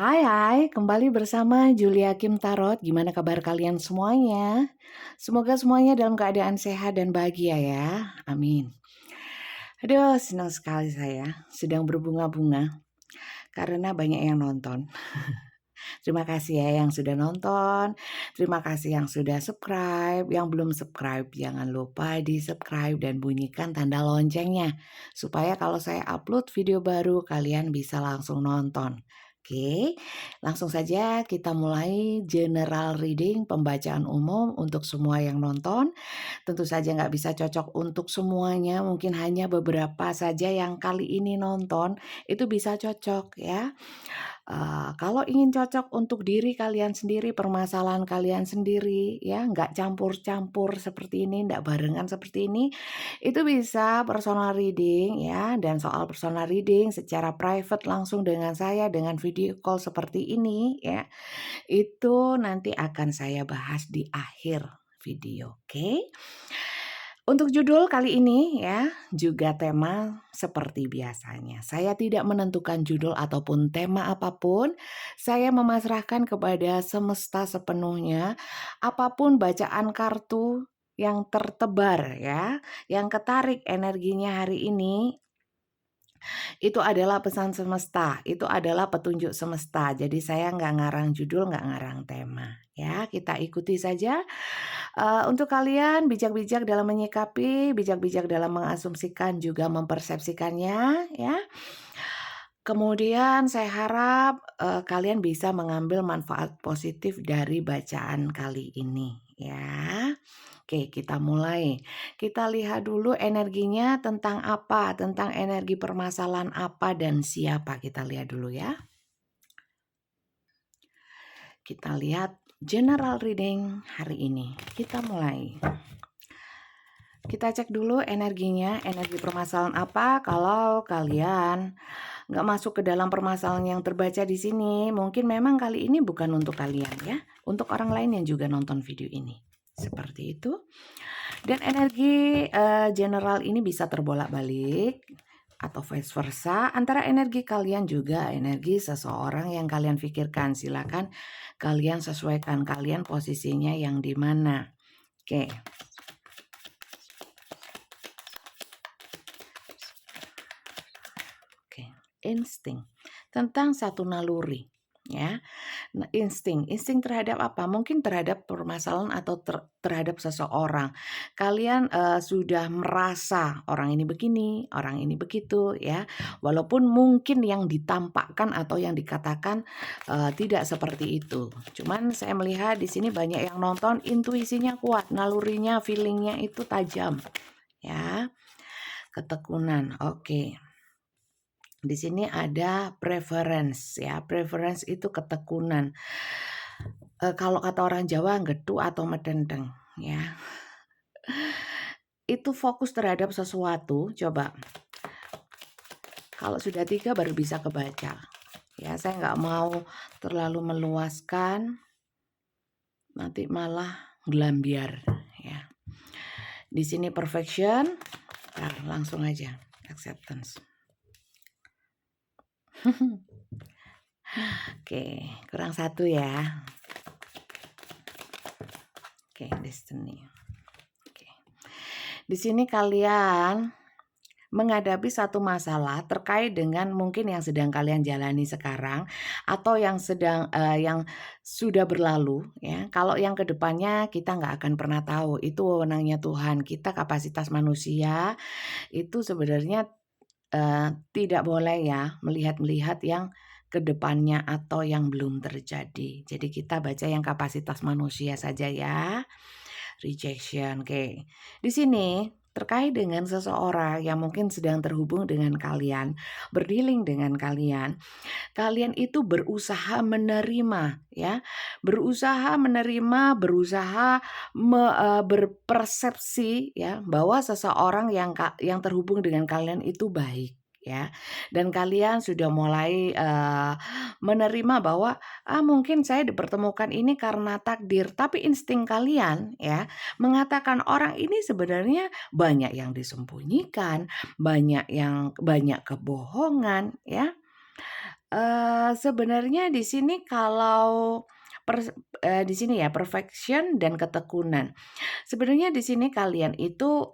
Hai, kembali bersama Julia Kim Tarot. Gimana kabar kalian semuanya? Semoga semuanya dalam keadaan sehat dan bahagia ya. Amin. Aduh, senang sekali saya sedang berbunga-bunga karena banyak yang nonton. Terima kasih ya yang sudah nonton. Terima kasih yang sudah subscribe. Yang belum subscribe, jangan lupa di-subscribe dan bunyikan tanda loncengnya. Supaya kalau saya upload video baru, kalian bisa langsung nonton. Oke, langsung saja kita mulai general reading, pembacaan umum untuk semua yang nonton. Tentu saja nggak bisa cocok untuk semuanya, mungkin hanya beberapa saja yang kali ini nonton, itu bisa cocok ya. Kalau ingin cocok untuk diri kalian sendiri, permasalahan kalian sendiri ya, nggak campur-campur seperti ini, nggak barengan seperti ini, itu bisa personal reading ya. Dan soal personal reading secara private langsung dengan saya, dengan video call seperti ini ya, itu nanti akan saya bahas di akhir video, oke? Untuk judul kali ini ya, juga tema seperti biasanya. Saya tidak menentukan judul ataupun tema apapun. Saya memasrahkan kepada semesta sepenuhnya. Apapun bacaan kartu yang tertebar ya, yang ketarik energinya hari ini, itu adalah pesan semesta, itu adalah petunjuk semesta. Jadi saya nggak ngarang judul, nggak ngarang tema. Ya, kita ikuti saja. Untuk kalian bijak-bijak dalam menyikapi, bijak-bijak dalam mengasumsikan juga mempersepsikannya ya. Kemudian saya harap kalian bisa mengambil manfaat positif dari bacaan kali ini ya. Oke, kita mulai. Kita lihat dulu energinya tentang apa, tentang energi permasalahan apa dan siapa. Kita lihat dulu ya. Kita lihat general reading hari ini. Kita mulai. Kita cek dulu energinya, energi permasalahan apa. Kalau kalian nggak masuk ke dalam permasalahan yang terbaca di sini, mungkin memang kali ini bukan untuk kalian ya, untuk orang lain yang juga nonton video ini. Seperti itu. Dan energi general ini bisa terbolak-balik atau vice versa antara energi kalian juga energi seseorang yang kalian pikirkan. Silakan kalian sesuaikan kalian posisinya yang di mana. Oke. Insting tentang satu naluri ya. Nah, insting terhadap apa? Mungkin terhadap permasalahan atau terhadap seseorang. Kalian sudah merasa orang ini begini, orang ini begitu ya. Walaupun mungkin yang ditampakkan atau yang dikatakan tidak seperti itu. Cuman saya melihat di sini banyak yang nonton, intuisinya kuat, nalurinya, feelingnya itu tajam ya. Ketekunan. Oke. Di sini ada preference ya, preference itu ketekunan. Kalau kata orang Jawa getu atau medendeng ya. Itu fokus terhadap sesuatu, coba. Kalau sudah 3 baru bisa kebaca. Ya, saya nggak mau terlalu meluaskan, nanti malah gelambiar ya. Di sini perfection, langsung aja acceptance. Oke, kurang 1 ya. Oke, destiny. Oke. Di sini kalian menghadapi satu masalah terkait dengan mungkin yang sedang kalian jalani sekarang atau yang sedang yang sudah berlalu ya. Kalau yang kedepannya kita nggak akan pernah tahu, itu wewenangnya Tuhan. Kita kapasitas manusia itu sebenarnya tidak boleh ya melihat-melihat yang kedepannya atau yang belum terjadi. Jadi kita baca yang kapasitas manusia saja ya. Rejection, oke. Di sini terkait dengan seseorang yang mungkin sedang terhubung dengan kalian, berdealing dengan kalian, kalian itu berusaha menerima ya, berusaha menerima, berusaha berpersepsi ya bahwa seseorang yang terhubung dengan kalian itu baik ya, dan kalian sudah mulai menerima bahwa mungkin saya dipertemukan ini karena takdir, tapi insting kalian ya mengatakan orang ini sebenarnya banyak yang disembunyikan, banyak kebohongan ya. Sebenarnya di sini kalau di sini ya perfection dan ketekunan. Sebenarnya di sini kalian itu,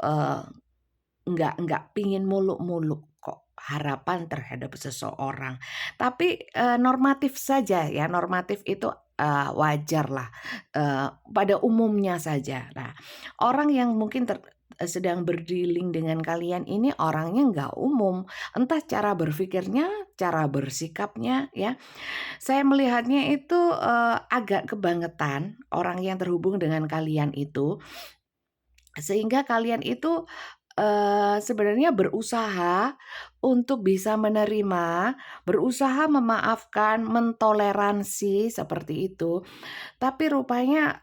nggak pingin muluk-muluk kok harapan terhadap seseorang. Tapi, normatif saja ya, normatif itu, wajarlah, pada umumnya saja. Nah, orang yang mungkin sedang berdealing dengan kalian ini orangnya nggak umum, entah cara berpikirnya, cara bersikapnya ya. Saya melihatnya itu, agak kebangetan orang yang terhubung dengan kalian itu, sehingga kalian itu, sebenarnya berusaha untuk bisa menerima, berusaha memaafkan, mentoleransi seperti itu. Tapi rupanya,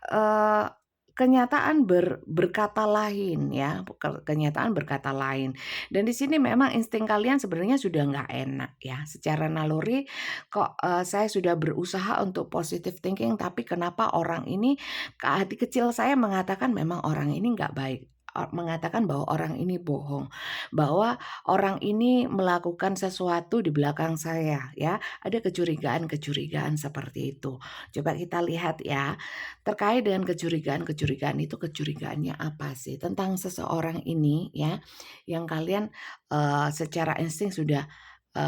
kenyataan berkata lain ya, kenyataan berkata lain. Dan di sini memang insting kalian sebenarnya sudah nggak enak ya, secara naluri kok, saya sudah berusaha untuk positive thinking tapi kenapa orang ini ke hati kecil saya mengatakan memang orang ini nggak baik, mengatakan bahwa orang ini bohong, bahwa orang ini melakukan sesuatu di belakang saya ya, ada kecurigaan-kecurigaan seperti itu. Coba kita lihat ya, terkait dengan kecurigaan-kecurigaan itu kecurigaannya apa sih? Tentang seseorang ini ya, yang kalian, secara insting sudah,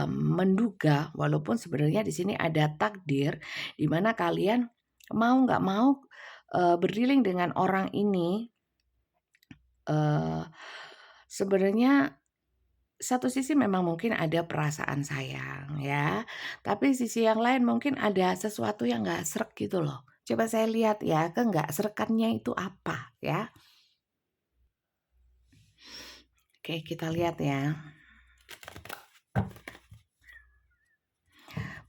menduga walaupun sebenarnya di sini ada takdir, di mana kalian mau nggak mau, berdealing dengan orang ini, eee, sebenarnya satu sisi memang mungkin ada perasaan sayang ya, tapi sisi yang lain mungkin ada sesuatu yang nggak sreg gitu loh. Coba saya lihat ya, ke nggak srekannya itu apa ya. Oke, kita lihat ya.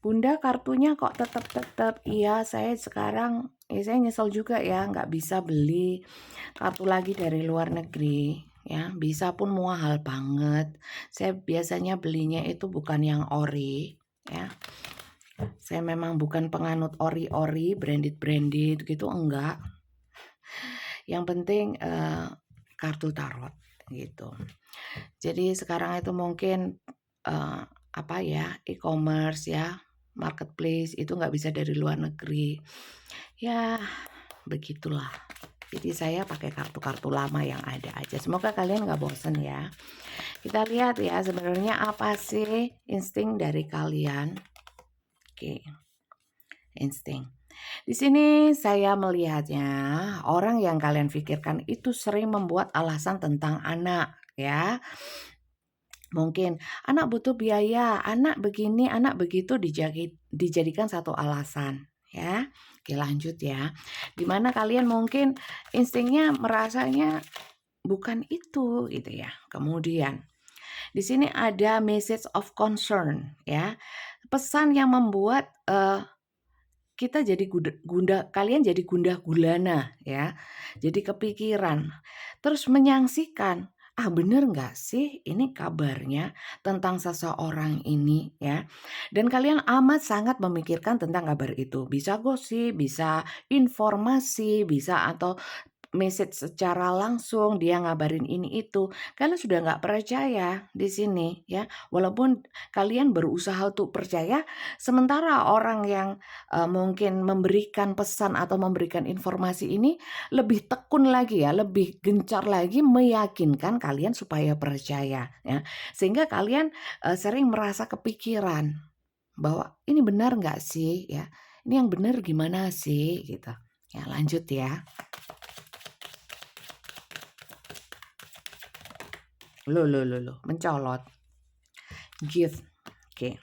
Bunda kartunya kok tetap iya saya sekarang ya saya nyesel juga ya nggak bisa beli kartu lagi dari luar negeri ya, bisa pun mahal banget. Saya biasanya belinya itu bukan yang ori ya. Saya memang bukan penganut ori-ori, branded-branded gitu enggak. Yang penting, kartu tarot gitu. Jadi sekarang itu mungkin, eee, apa ya, e-commerce ya, marketplace itu nggak bisa dari luar negeri. Ya begitulah. Jadi saya pakai kartu-kartu lama yang ada aja. Semoga kalian nggak bosen ya. Kita lihat ya sebenarnya apa sih insting dari kalian. Oke, insting. Di sini saya melihatnya orang yang kalian pikirkan itu sering membuat alasan tentang anak ya. Mungkin anak butuh biaya, anak begini, anak begitu dijadikan satu alasan ya. Oke lanjut ya. Dimana kalian mungkin instingnya merasanya bukan itu gitu ya. Kemudian di sini ada message of concern ya. Pesan yang membuat kita jadi kalian jadi gundah gulana ya. Jadi kepikiran. Terus menyangsikan, ah bener nggak sih ini kabarnya tentang seseorang ini ya. Dan kalian amat sangat memikirkan tentang kabar itu. Bisa gosip, bisa informasi, bisa atau message secara langsung dia ngabarin ini itu. Kalian sudah nggak percaya di sini ya. Walaupun kalian berusaha untuk percaya, sementara orang yang mungkin memberikan pesan atau memberikan informasi ini lebih tekun lagi ya, lebih gencar lagi meyakinkan kalian supaya percaya ya. Sehingga kalian, sering merasa kepikiran bahwa, "Ini benar nggak sih?" Ya, "Ini yang benar gimana sih?" Gitu. Ya lanjut ya. Loh, mencolot. Gift. Oke.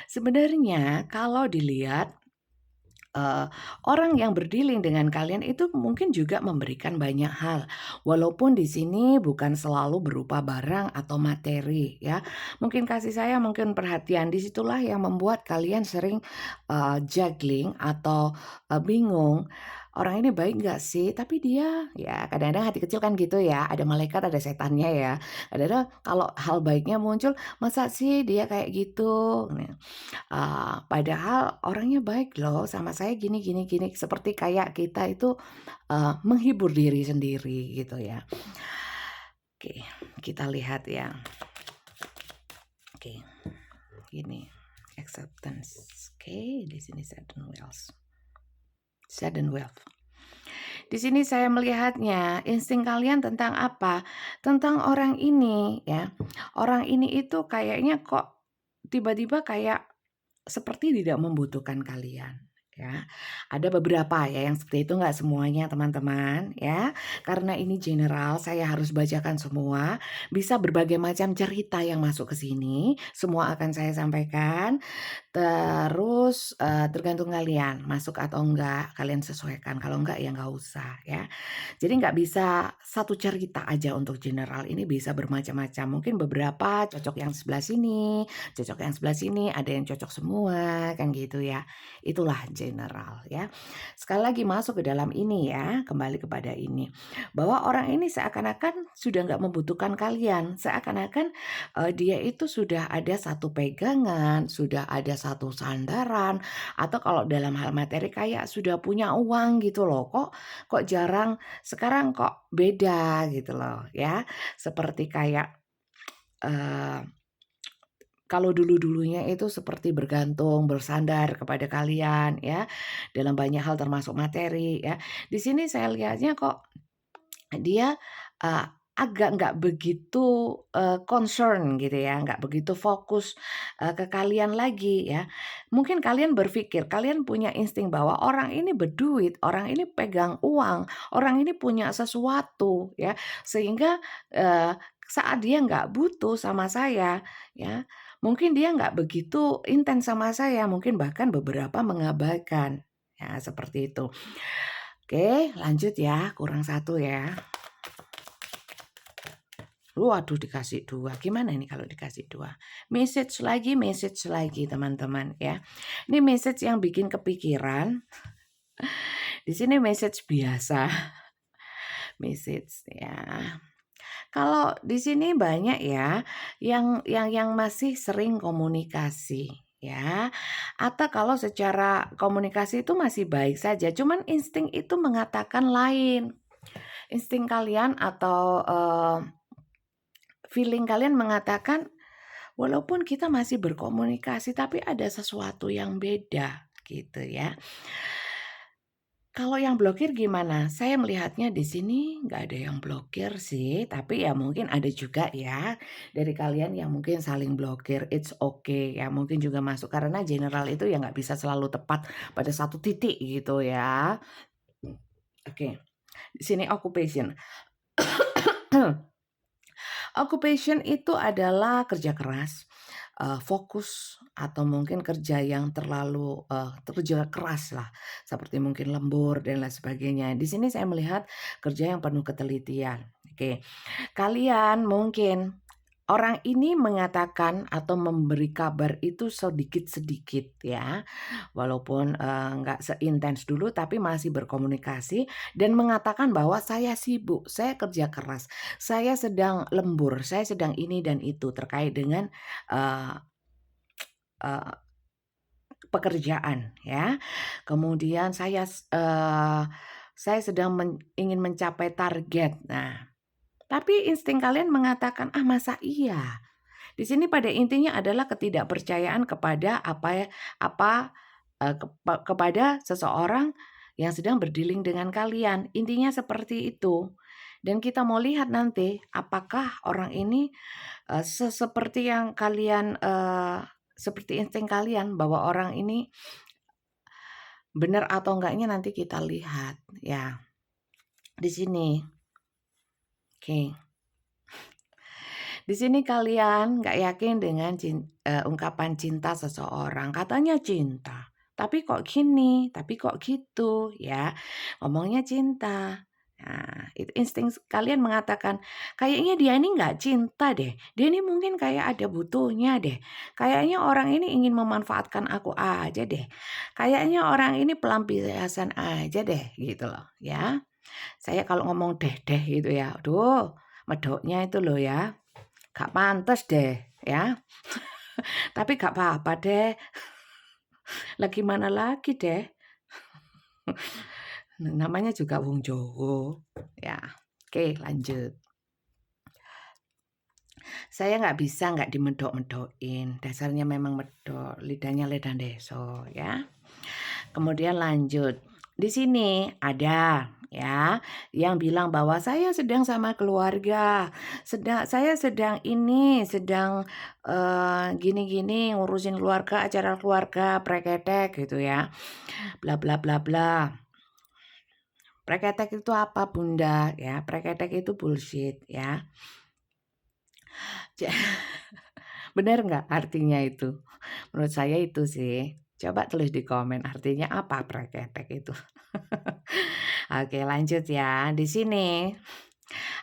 Sebenarnya kalau dilihat Eee, orang yang berdealing dengan kalian itu mungkin juga memberikan banyak hal, walaupun di sini bukan selalu berupa barang atau materi ya. Mungkin kasih sayang, mungkin perhatian, di situlah yang membuat kalian sering, juggling atau, bingung, "Orang ini baik nggak sih?" Tapi dia ya kadang-kadang hati kecil kan gitu ya, ada malaikat ada setannya ya. Kadang-kadang kalau hal baiknya muncul, "Masa sih dia kayak gitu?" Padahal orangnya baik loh sama saya gini gini gini, seperti kayak kita itu, menghibur diri sendiri gitu ya. Oke, kita lihat ya. Oke, gini. acceptance. Oke, di sini sudden wealth. Di sini saya melihatnya insting kalian tentang apa? Tentang orang ini ya. Orang ini itu kayaknya kok tiba-tiba kayak seperti tidak membutuhkan kalian ya. Ada beberapa ya yang seperti itu, nggak semuanya teman-teman ya. Karena ini general, saya harus bacakan semua. Bisa berbagai macam cerita yang masuk ke sini, semua akan saya sampaikan. Terus, tergantung kalian masuk atau enggak, kalian sesuaikan, kalau enggak ya nggak usah ya. Jadi nggak bisa satu cerita aja untuk general, ini bisa bermacam-macam. Mungkin beberapa cocok yang sebelah sini, cocok yang sebelah sini, ada yang cocok semua, kan gitu ya. Itulah general ya. Sekali lagi masuk ke dalam ini ya, kembali kepada ini. Bahwa orang ini seakan-akan sudah nggak membutuhkan kalian, seakan-akan, dia itu sudah ada satu pegangan, sudah ada satu sandaran, atau kalau dalam hal materi kayak sudah punya uang gitu loh, kok jarang, sekarang kok beda gitu loh ya. Seperti kayak, eee, kalau dulu-dulunya itu seperti bergantung, bersandar kepada kalian ya, dalam banyak hal termasuk materi ya. Di sini saya lihatnya kok dia, eee, agak nggak begitu, concern gitu ya, nggak begitu fokus, ke kalian lagi ya. Mungkin kalian berpikir, kalian punya insting bahwa orang ini berduit, orang ini pegang uang, orang ini punya sesuatu ya, sehingga, saat dia nggak butuh sama saya ya, mungkin dia nggak begitu intens sama saya, mungkin bahkan beberapa mengabaikan, ya seperti itu. Oke lanjut ya, kurang satu ya. Waduh dikasih 2, gimana ini kalau dikasih 2? Message lagi teman-teman ya. Ini message yang bikin kepikiran, di sini message biasa, message ya. Kalau di sini banyak ya yang masih sering komunikasi ya, atau kalau secara komunikasi itu masih baik saja, cuman insting itu mengatakan lain. Insting kalian atau, feeling kalian mengatakan, walaupun kita masih berkomunikasi, tapi ada sesuatu yang beda, gitu ya. Kalau yang blokir gimana? Saya melihatnya di sini nggak ada yang blokir sih, tapi ya mungkin ada juga ya dari kalian yang mungkin saling blokir, it's okay ya, mungkin juga masuk karena general itu ya nggak bisa selalu tepat pada satu titik gitu ya. Oke, di sini occupation. Occupation itu adalah kerja keras, fokus atau mungkin kerja yang terlalu, kerja keras lah, seperti mungkin lembur dan lain sebagainya. Di sini saya melihat kerja yang penuh ketelitian, oke. Kalian mungkin orang ini mengatakan atau memberi kabar itu sedikit-sedikit ya, walaupun, nggak seintens dulu tapi masih berkomunikasi dan mengatakan bahwa saya sibuk, saya kerja keras, saya sedang lembur, saya sedang ini dan itu terkait dengan, eee eee, pekerjaan ya. Kemudian saya sedang ingin mencapai target. Nah, tapi insting kalian mengatakan, "Ah, masa iya?" Di sini pada intinya adalah ketidakpercayaan kepada kepada seseorang yang sedang berdealing dengan kalian, intinya seperti itu. Dan kita mau lihat nanti apakah orang ini, seperti yang kalian, seperti insting kalian bahwa orang ini benar atau enggaknya nanti kita lihat ya, di sini. Oke. Di sini kalian nggak yakin dengan ungkapan cinta seseorang, katanya cinta, tapi kok gini, tapi kok gitu ya, ngomongnya cinta. Nah, itu insting kalian mengatakan, kayaknya dia ini nggak cinta deh, dia ini mungkin kayak ada butuhnya deh, kayaknya orang ini ingin memanfaatkan aku aja deh, kayaknya orang ini pelampiasan aja deh, gitu loh ya. Saya kalau ngomong deh gitu ya, aduh medoknya itu loh ya. Gak pantes deh ya, tapi gak apa-apa deh, lah gimana lagi deh, namanya juga wong Jowo, ya. Oke lanjut. Saya nggak bisa nggak dimedok-medokin, dasarnya memang medok, lidahnya lidah deso ya. Kemudian lanjut, di sini ada ya yang bilang bahwa saya sedang sama keluarga, saya sedang gini-gini ngurusin keluarga, acara keluarga, preketek gitu ya, bla bla bla bla. Preketek itu apa Bunda? Ya, preketek itu bullshit ya. Bener nggak artinya itu? Menurut saya itu sih. Coba tulis di komen artinya apa preketek itu. Oke lanjut ya. Di sini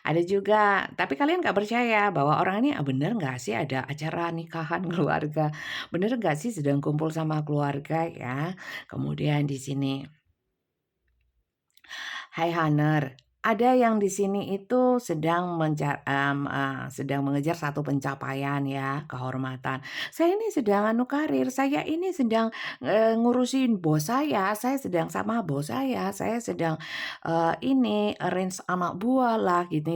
ada juga, tapi kalian nggak percaya bahwa orang ini bener nggak sih ada acara nikahan keluarga? Bener nggak sih sedang kumpul sama keluarga ya? Kemudian di sini, hai Haner, ada yang di sini itu sedang mengejar satu pencapaian ya, kehormatan. Saya ini sedang karir, saya ini sedang ngurusin bos saya sedang sama bos saya sedang ini arrange anak buah lah gitu,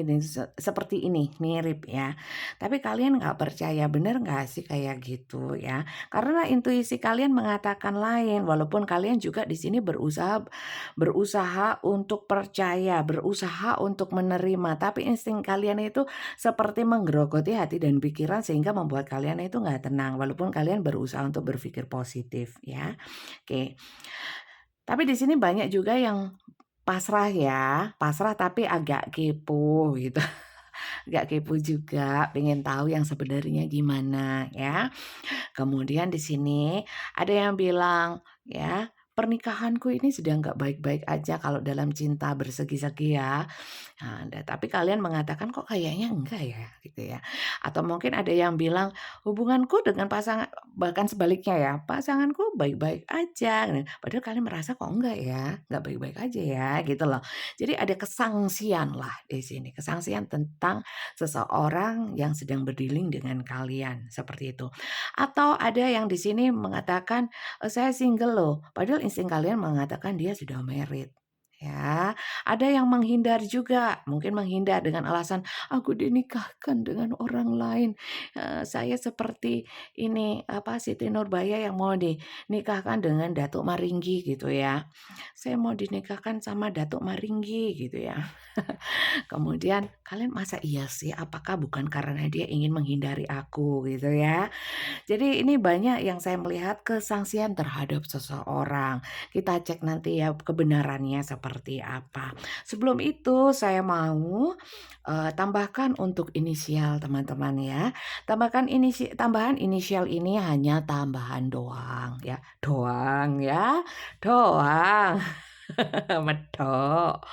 seperti ini mirip ya. Tapi kalian nggak percaya, bener nggak sih kayak gitu ya? Karena intuisi kalian mengatakan lain, walaupun kalian juga di sini berusaha untuk percaya, berusaha untuk menerima, tapi insting kalian itu seperti menggerogoti hati dan pikiran sehingga membuat kalian itu nggak tenang, walaupun kalian berusaha untuk berpikir positif ya. Oke. Tapi di sini banyak juga yang pasrah ya, pasrah tapi agak kepo gitu. Agak kepo juga, pengen tahu yang sebenarnya gimana ya. Kemudian di sini ada yang bilang ya, pernikahanku ini sedang nggak baik-baik aja kalau dalam cinta bersegi-segi ya. Nah, tapi kalian mengatakan kok kayaknya enggak ya gitu ya. Atau mungkin ada yang bilang hubunganku dengan pasangan, bahkan sebaliknya ya, pasanganku baik-baik aja. Nah, padahal kalian merasa kok enggak ya, enggak baik-baik aja ya gitu loh. Jadi ada kesangsian lah di sini, kesangsian tentang seseorang yang sedang berdealing dengan kalian seperti itu. Atau ada yang di sini mengatakan saya single loh, padahal insting kalian mengatakan dia sudah married. Ya, ada yang menghindar juga, mungkin menghindar dengan alasan, "Aku dinikahkan dengan orang lain, saya seperti ini, apa, Siti Nurbaya yang mau dinikahkan dengan Datuk Maringgi," gitu ya. "Saya mau dinikahkan sama Datuk Maringgi," gitu ya. Kemudian, kalian masa iya sih, apakah bukan karena dia ingin menghindari aku, gitu ya. Jadi ini banyak yang saya melihat kesangsian terhadap seseorang. Kita cek nanti ya kebenarannya seperti apa. Sebelum itu saya mau tambahkan untuk inisial teman-teman ya. Tambahan inisial ini hanya tambahan doang ya. Doang ya. Doang. Medok.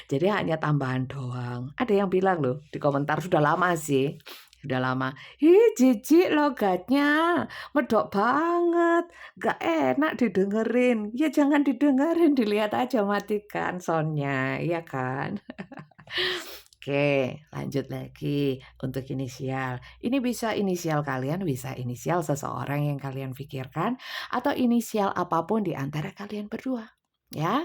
Jadi hanya tambahan doang. Ada yang bilang loh di komentar sudah lama sih. Udah lama, "Ih, jijik logatnya, medok banget, gak enak didengerin." Ya jangan didengerin, dilihat aja, matikan soundnya, iya kan? Oke, lanjut lagi untuk inisial. Ini bisa inisial kalian, bisa inisial seseorang yang kalian pikirkan, atau inisial apapun di antara kalian berdua, ya.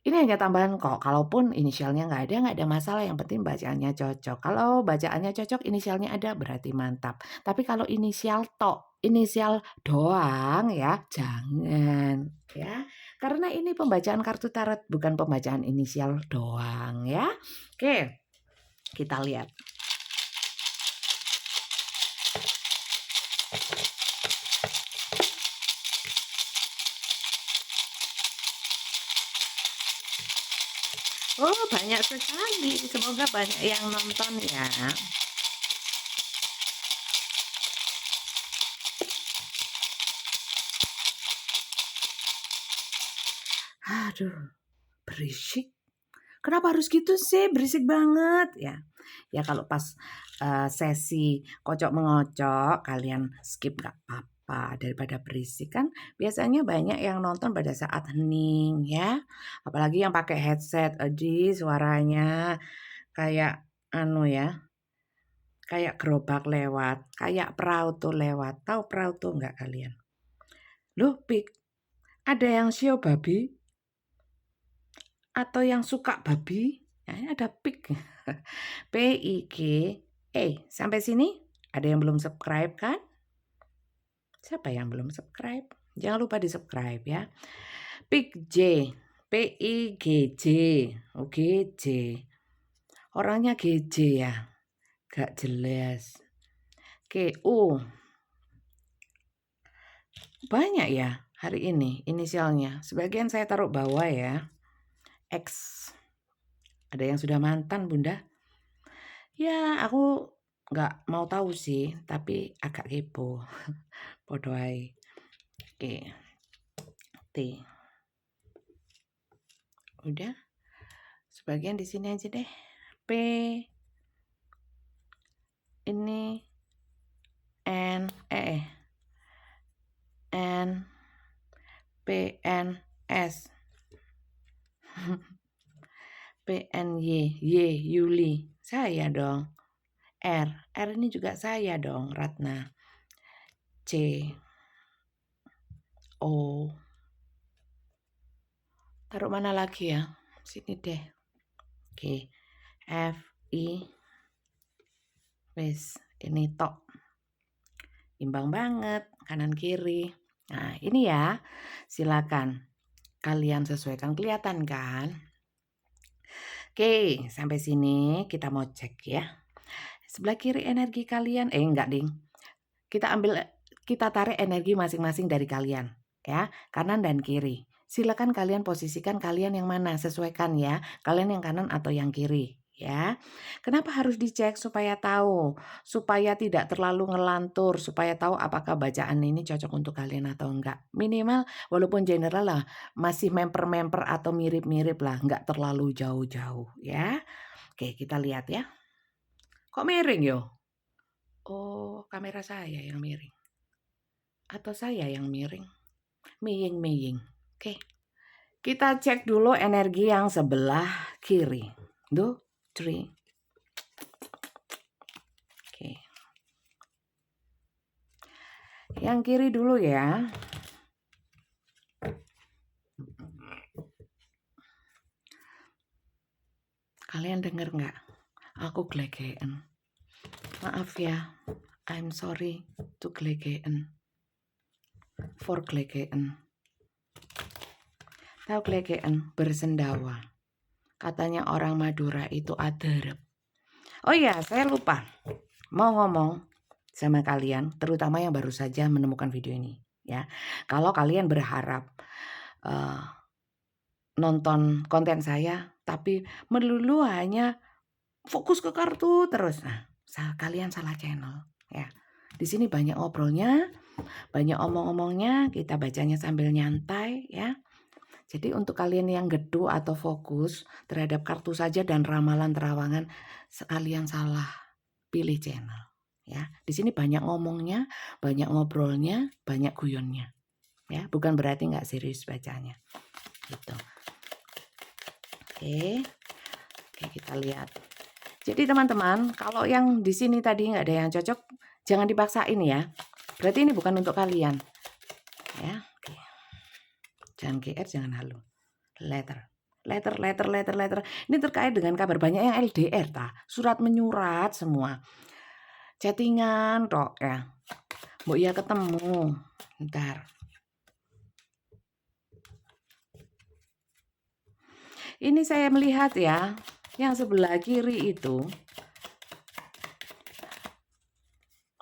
Ini hanya tambahan kok, kalaupun inisialnya nggak ada masalah, yang penting bacaannya cocok. Kalau bacaannya cocok, inisialnya ada, berarti mantap. Tapi kalau inisial tok, inisial doang ya, jangan ya. Karena ini pembacaan kartu tarot, bukan pembacaan inisial doang ya. Oke, kita lihat. Oh, banyak sekali. Semoga banyak yang nonton ya. Aduh, berisik. Kenapa harus gitu sih? Berisik banget ya. Ya kalau pas sesi kocok mengocok kalian skip nggak apa-apa daripada berisik kan biasanya banyak yang nonton pada saat hening ya. Apalagi yang pakai headset, suaranya kayak anu ya, kayak gerobak lewat, kayak perahu tuh lewat. Tahu perahu tuh nggak kalian? Loh, Pik, ada yang shio babi atau yang suka babi? Ya, ini ada pik. PIK Sampai sini ada yang belum subscribe kan? Siapa yang belum subscribe? Jangan lupa di-subscribe ya. PIGJ, PIGJ, GJ. Orangnya GJ ya. Gak jelas. KU. Banyak ya hari ini inisialnya. Sebagian saya taruh bawah ya. X. Ada yang sudah mantan, Bunda? Ya, aku nggak mau tahu sih, tapi agak kepo. Bodoh ae. Oke. T. Udah. Sebagian di sini aja deh. P. Ini N N PNS PNY Yuli. Saya dong. R ini juga saya dong, Ratna. C O. Taruh mana lagi ya? Sini deh. Oke. F I. Wes, ini tok. Imbang banget kanan kiri. Nah, ini ya. Silakan kalian sesuaikan, kelihatan kan? Oke, sampai sini kita mau cek ya. Sebelah kiri energi kalian, enggak ding. Kita tarik energi masing-masing dari kalian ya, kanan dan kiri. Silakan kalian posisikan kalian yang mana, sesuaikan ya. Kalian yang kanan atau yang kiri ya. Kenapa harus dicek? Supaya tahu, supaya tidak terlalu ngelantur, supaya tahu apakah bacaan ini cocok untuk kalian atau enggak. Minimal walaupun general lah, masih memper-memper atau mirip-mirip lah, enggak terlalu jauh-jauh ya. Oke, kita lihat ya. Kok miring yo? Oh, kamera saya yang miring. Atau saya yang miring? Miying. Oke. Kita cek dulu energi yang sebelah kiri. 2, 3. Oke. Yang kiri dulu ya. Kalian denger nggak? Aku glegeen. Maaf ya. I'm sorry to glegeen. For glegeen. Tahu glegeen? Bersendawa. Katanya orang Madura itu aderep. Oh iya, saya lupa. Mau ngomong sama kalian, terutama yang baru saja menemukan video ini ya. Kalau kalian berharap nonton konten saya tapi melulu hanya fokus ke kartu terus, nah kalian salah channel ya. Di sini banyak ngobrolnya, banyak omong-omongnya, kita bacanya sambil nyantai ya. Jadi untuk kalian yang gedu atau fokus terhadap kartu saja dan ramalan terawangan, sekalian salah pilih channel ya. Di sini banyak ngomongnya, banyak ngobrolnya, banyak guyonnya ya. Bukan berarti nggak serius bacanya gitu. Oke, kita lihat. Jadi teman-teman, kalau yang di sini tadi nggak ada yang cocok, jangan dipaksain ya. Berarti ini bukan untuk kalian ya. Oke. Jangan GR, jangan halo. Letter. Ini terkait dengan kabar, banyak yang LDR surat menyurat semua. Chattingan tok ya. Mbok ya ketemu. Ntar. Ini saya melihat ya, yang sebelah kiri itu.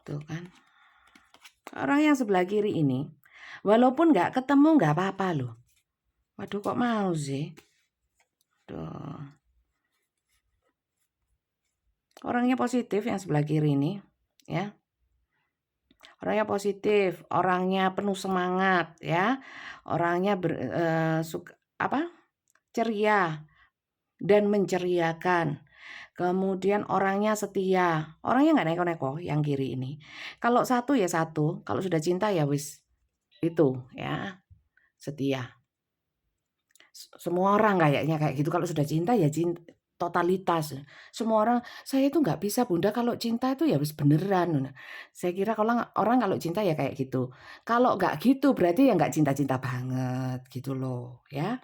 Tuh kan. Orang yang sebelah kiri ini, walaupun nggak ketemu nggak apa-apa loh. Waduh, kok mau sih? Tuh. Orangnya positif yang sebelah kiri ini ya. Orangnya positif, orangnya penuh semangat ya. Orangnya ceria dan menceriakan. Kemudian orangnya setia. Orangnya nggak neko-neko yang kiri ini. Kalau satu ya satu, kalau sudah cinta ya wis itu ya. Setia. Semua orang kayaknya kayak gitu, kalau sudah cinta ya cinta totalitas. Semua orang, saya itu nggak bisa Bunda, kalau cinta itu ya harus beneran. Saya kira kalau orang kalau cinta ya kayak gitu. Kalau nggak gitu berarti ya nggak cinta-cinta banget gitu loh ya.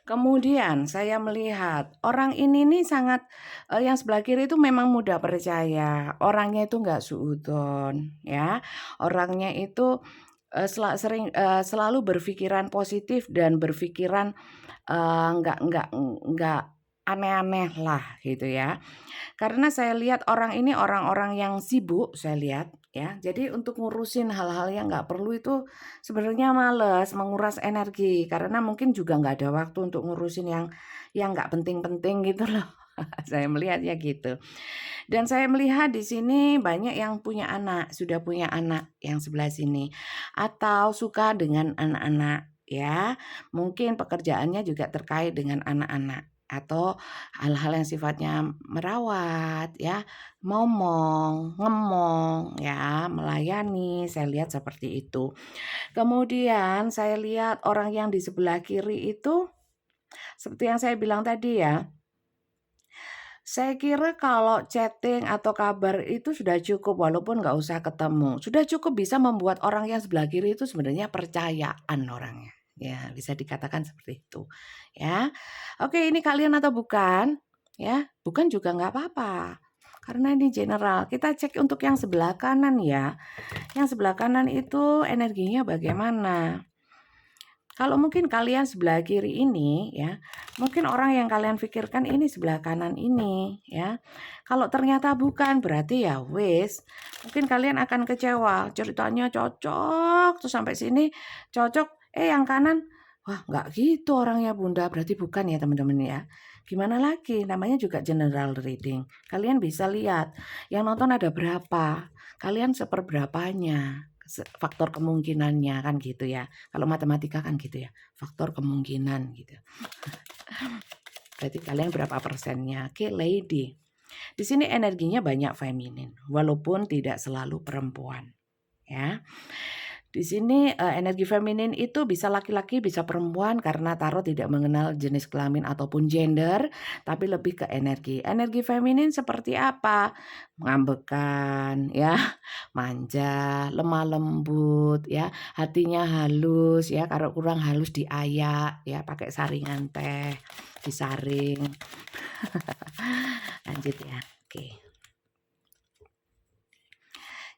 Kemudian saya melihat orang ini nih sangat yang sebelah kiri itu memang mudah percaya, orangnya itu nggak suudzon ya, orangnya itu, selalu berpikiran positif dan berpikiran, nggak aneh-aneh lah gitu ya. Karena saya lihat orang ini orang-orang yang sibuk saya lihat ya. Jadi untuk ngurusin hal-hal yang nggak perlu itu sebenarnya males, menguras energi karena mungkin juga nggak ada waktu untuk ngurusin yang nggak penting-penting gitu loh. Saya melihatnya gitu. Dan saya melihat di sini banyak yang punya anak, sudah punya anak yang sebelah sini atau suka dengan anak-anak ya. Mungkin pekerjaannya juga terkait dengan anak-anak atau hal-hal yang sifatnya merawat ya, ngemong ya, melayani, saya lihat seperti itu. Kemudian saya lihat orang yang di sebelah kiri itu seperti yang saya bilang tadi ya, saya kira kalau chatting atau kabar itu sudah cukup walaupun nggak usah ketemu. Sudah cukup bisa membuat orang yang sebelah kiri itu sebenarnya percayaan orangnya. Ya, bisa dikatakan seperti itu. Ya. Oke, ini kalian atau bukan? Ya, bukan juga nggak apa-apa. Karena ini general. Kita cek untuk yang sebelah kanan ya. Yang sebelah kanan itu energinya bagaimana? Kalau mungkin kalian sebelah kiri ini ya, mungkin orang yang kalian pikirkan ini sebelah kanan ini ya. Kalau ternyata bukan berarti ya wis, mungkin kalian akan kecewa. Ceritanya cocok tuh sampai sini cocok, yang kanan wah nggak gitu orangnya Bunda, berarti bukan ya teman-teman ya. Gimana lagi? Namanya juga general reading. Kalian bisa lihat yang nonton ada berapa, kalian seperberapanya, faktor kemungkinannya kan gitu ya. Kalau matematika kan gitu ya, faktor kemungkinan gitu. Berarti kalian berapa persennya? Oke, lady. Di sini energinya banyak feminin, walaupun tidak selalu perempuan, ya. Di sini energi feminin itu bisa laki-laki, bisa perempuan karena tarot tidak mengenal jenis kelamin ataupun gender, tapi lebih ke energi. Energi feminin seperti apa? Mengambekan, ya, manja, lemah lembut, ya, hatinya halus, ya, kalau kurang halus diayak, ya, pakai saringan teh, disaring. Lanjut ya. Oke.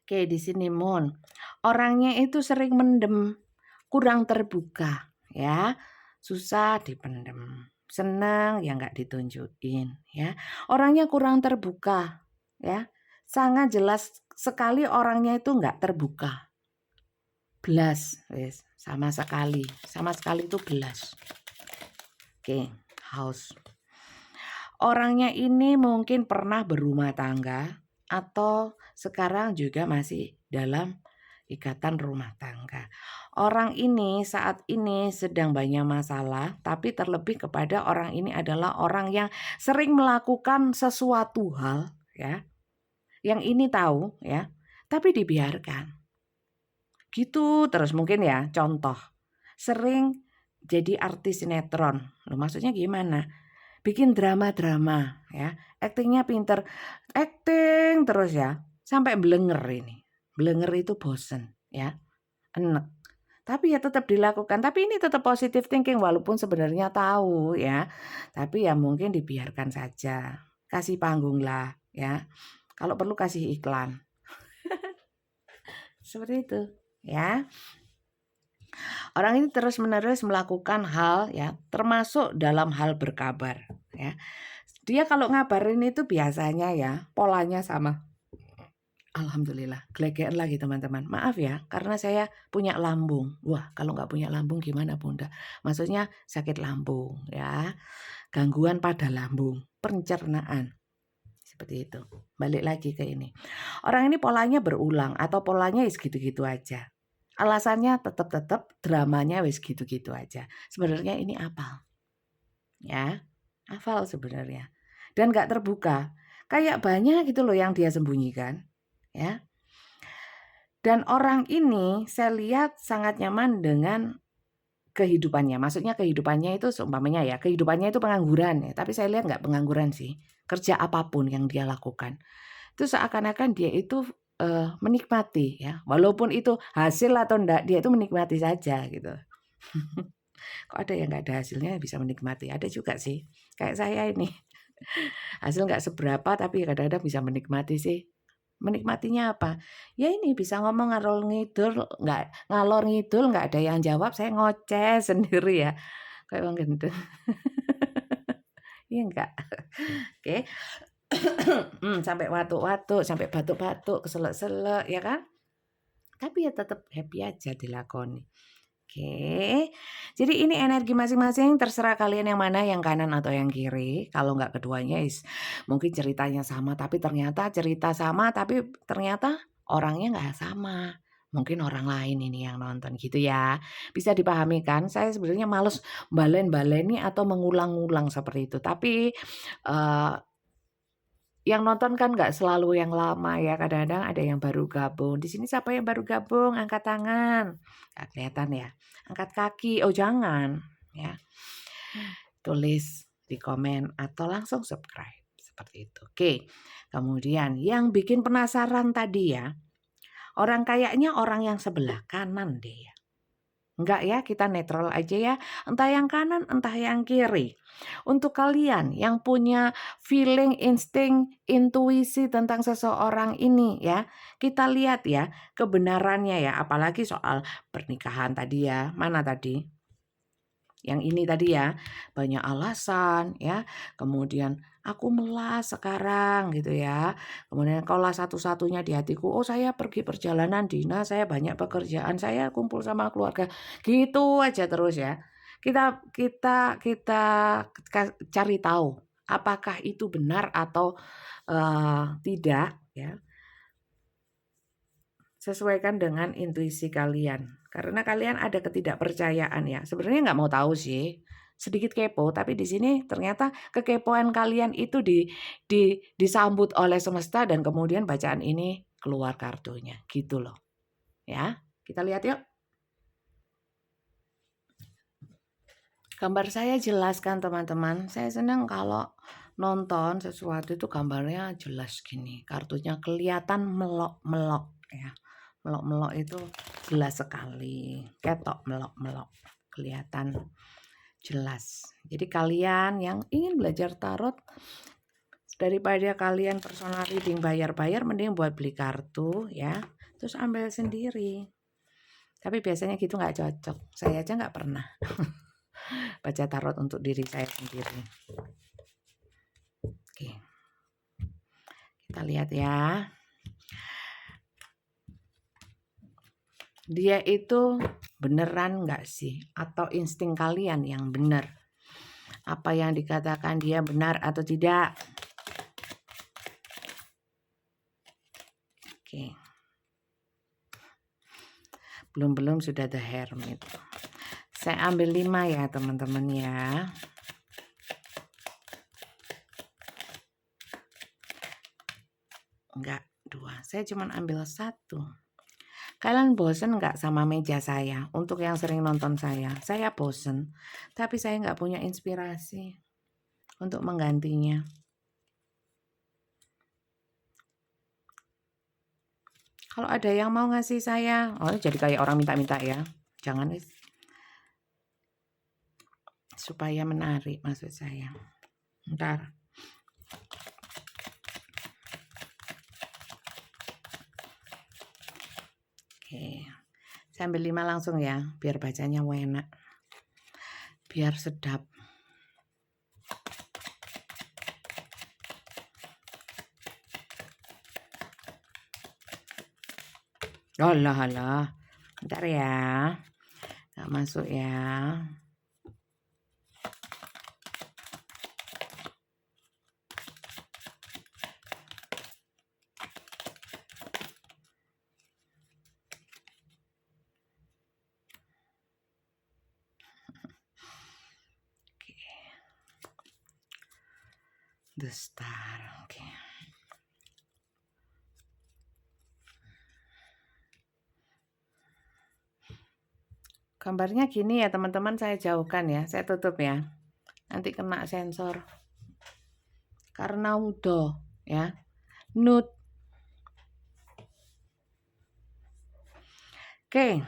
Oke, di sini Moon. Orangnya itu sering mendem, kurang terbuka, ya. Susah dipendem. Senang ya nggak ditunjukin, ya. Orangnya kurang terbuka, ya. Sangat jelas sekali orangnya itu nggak terbuka. Belas, wes, sama sekali. Sama sekali itu belas. Oke, house. Orangnya ini mungkin pernah berumah tangga atau sekarang juga masih dalam ikatan rumah tangga. Orang ini saat ini sedang banyak masalah, tapi terlebih kepada orang ini adalah orang yang sering melakukan sesuatu hal, ya. Yang ini tahu, ya, tapi dibiarkan. Gitu terus mungkin ya. Contoh, sering jadi artis sinetron. Loh, maksudnya gimana? Bikin drama-drama ya, aktingnya pinter, akting terus ya, sampai blenger ini. Blenger itu bosen ya, enek. Tapi ya tetap dilakukan, tapi ini tetap positive thinking walaupun sebenarnya tahu ya. Tapi ya mungkin dibiarkan saja. Kasih panggung lah ya. Kalau perlu kasih iklan. Seperti itu ya. Orang ini terus-menerus melakukan hal ya, termasuk dalam hal berkabar ya. Dia kalau ngabarin itu biasanya ya, polanya sama. Alhamdulillah, gelegean lagi teman-teman. Maaf ya, karena saya punya lambung. Wah, kalau nggak punya lambung gimana Bunda? Maksudnya sakit lambung ya, gangguan pada lambung, pencernaan. Seperti itu. Balik lagi ke ini. Orang ini polanya berulang atau polanya wis gitu-gitu aja. Alasannya tetap dramanya wis gitu-gitu aja. Sebenarnya ini apa? Ya, hafal sebenarnya. Dan gak terbuka. Kayak banyak gitu loh yang dia sembunyikan. Ya. Dan orang ini saya lihat sangat nyaman dengan kehidupannya. Maksudnya kehidupannya itu seumpamanya ya, kehidupannya itu pengangguran ya. Tapi saya lihat gak pengangguran sih. Kerja apapun yang dia lakukan. Itu seakan-akan dia itu menikmati ya. Walaupun itu hasil atau enggak, dia itu menikmati saja gitu. Kok ada yang nggak ada hasilnya bisa menikmati? Ada juga sih. Kayak saya ini. Hasil nggak seberapa tapi kadang-kadang bisa menikmati sih. Menikmatinya apa? Ya ini bisa ngomong ngalor ngidul nggak ada yang jawab, saya ngoceh sendiri ya. Kayak orang gendut. Iya enggak? Oke. Sampai watuk-watuk, sampai batuk-batuk, keselak-selak ya kan? Tapi ya tetap happy aja dilakoni. Oke. Jadi ini energi masing-masing, terserah kalian yang mana, yang kanan atau yang kiri. Kalau nggak keduanya mungkin ceritanya sama, tapi ternyata cerita sama, tapi ternyata orangnya nggak sama. Mungkin orang lain ini yang nonton gitu ya. Bisa dipahami kan? Saya sebenarnya males balen-baleni atau mengulang-ulang seperti itu. Tapi eh, yang nonton kan nggak selalu yang lama ya, kadang-kadang ada yang baru gabung. Di sini siapa yang baru gabung? Angkat tangan. Nggak kelihatan ya. Angkat kaki. Oh jangan ya. Tulis di komen atau langsung subscribe. Seperti itu. Oke. Kemudian yang bikin penasaran tadi ya. Orang kayaknya orang yang sebelah kanan deh ya. Enggak ya, kita netral aja ya. Entah yang kanan, entah yang kiri. Untuk kalian yang punya feeling, insting, intuisi tentang seseorang ini ya, kita lihat ya kebenarannya ya. Apalagi soal pernikahan tadi ya. Mana tadi? Yang ini tadi ya, banyak alasan ya. Kemudian aku melas sekarang gitu ya. Kemudian kaulah satu-satunya di hatiku. Oh, saya pergi perjalanan dinas, saya banyak pekerjaan, saya kumpul sama keluarga. Gitu aja terus ya. Kita cari tahu apakah itu benar atau tidak ya. Sesuaikan dengan intuisi kalian. Karena kalian ada ketidakpercayaan ya. Sebenarnya nggak mau tahu sih. Sedikit kepo, tapi di sini ternyata kekepoan kalian itu disambut oleh semesta dan kemudian bacaan ini keluar kartunya. Gitu loh. Ya, kita lihat yuk. Gambar saya jelas kan teman-teman. Saya senang kalau nonton sesuatu itu gambarnya jelas gini. Kartunya kelihatan melok-melok ya. Melok-melok itu jelas sekali. Ketok melok-melok. Kelihatan jelas. Jadi kalian yang ingin belajar tarot, daripada kalian personal reading bayar-bayar, mending buat beli kartu ya. Terus ambil sendiri. Tapi biasanya gitu nggak cocok. Saya aja nggak pernah baca tarot untuk diri saya sendiri. Oke. Kita lihat ya. Dia itu beneran nggak sih? Atau insting kalian yang benar? Apa yang dikatakan dia benar atau tidak? Oke. Belum sudah The Hermit. Saya ambil 5 ya teman-teman ya. Enggak 2. Saya cuma ambil 1. Kalian bosen nggak sama meja saya? Untuk yang sering nonton saya bosen. Tapi saya nggak punya inspirasi untuk menggantinya. Kalau ada yang mau ngasih saya, oh jadi kayak orang minta-minta ya. Jangan supaya menarik maksud saya. Ntar. Oke. Saya ambil 5 langsung ya, biar bacanya enak. Biar sedap. Alah. Bentar ya. Nggak masuk ya. The Star. Oke. Gambarnya gini ya teman-teman, saya jauhkan ya, saya tutup ya. Nanti kena sensor. Karena udah ya. Nude. Oke.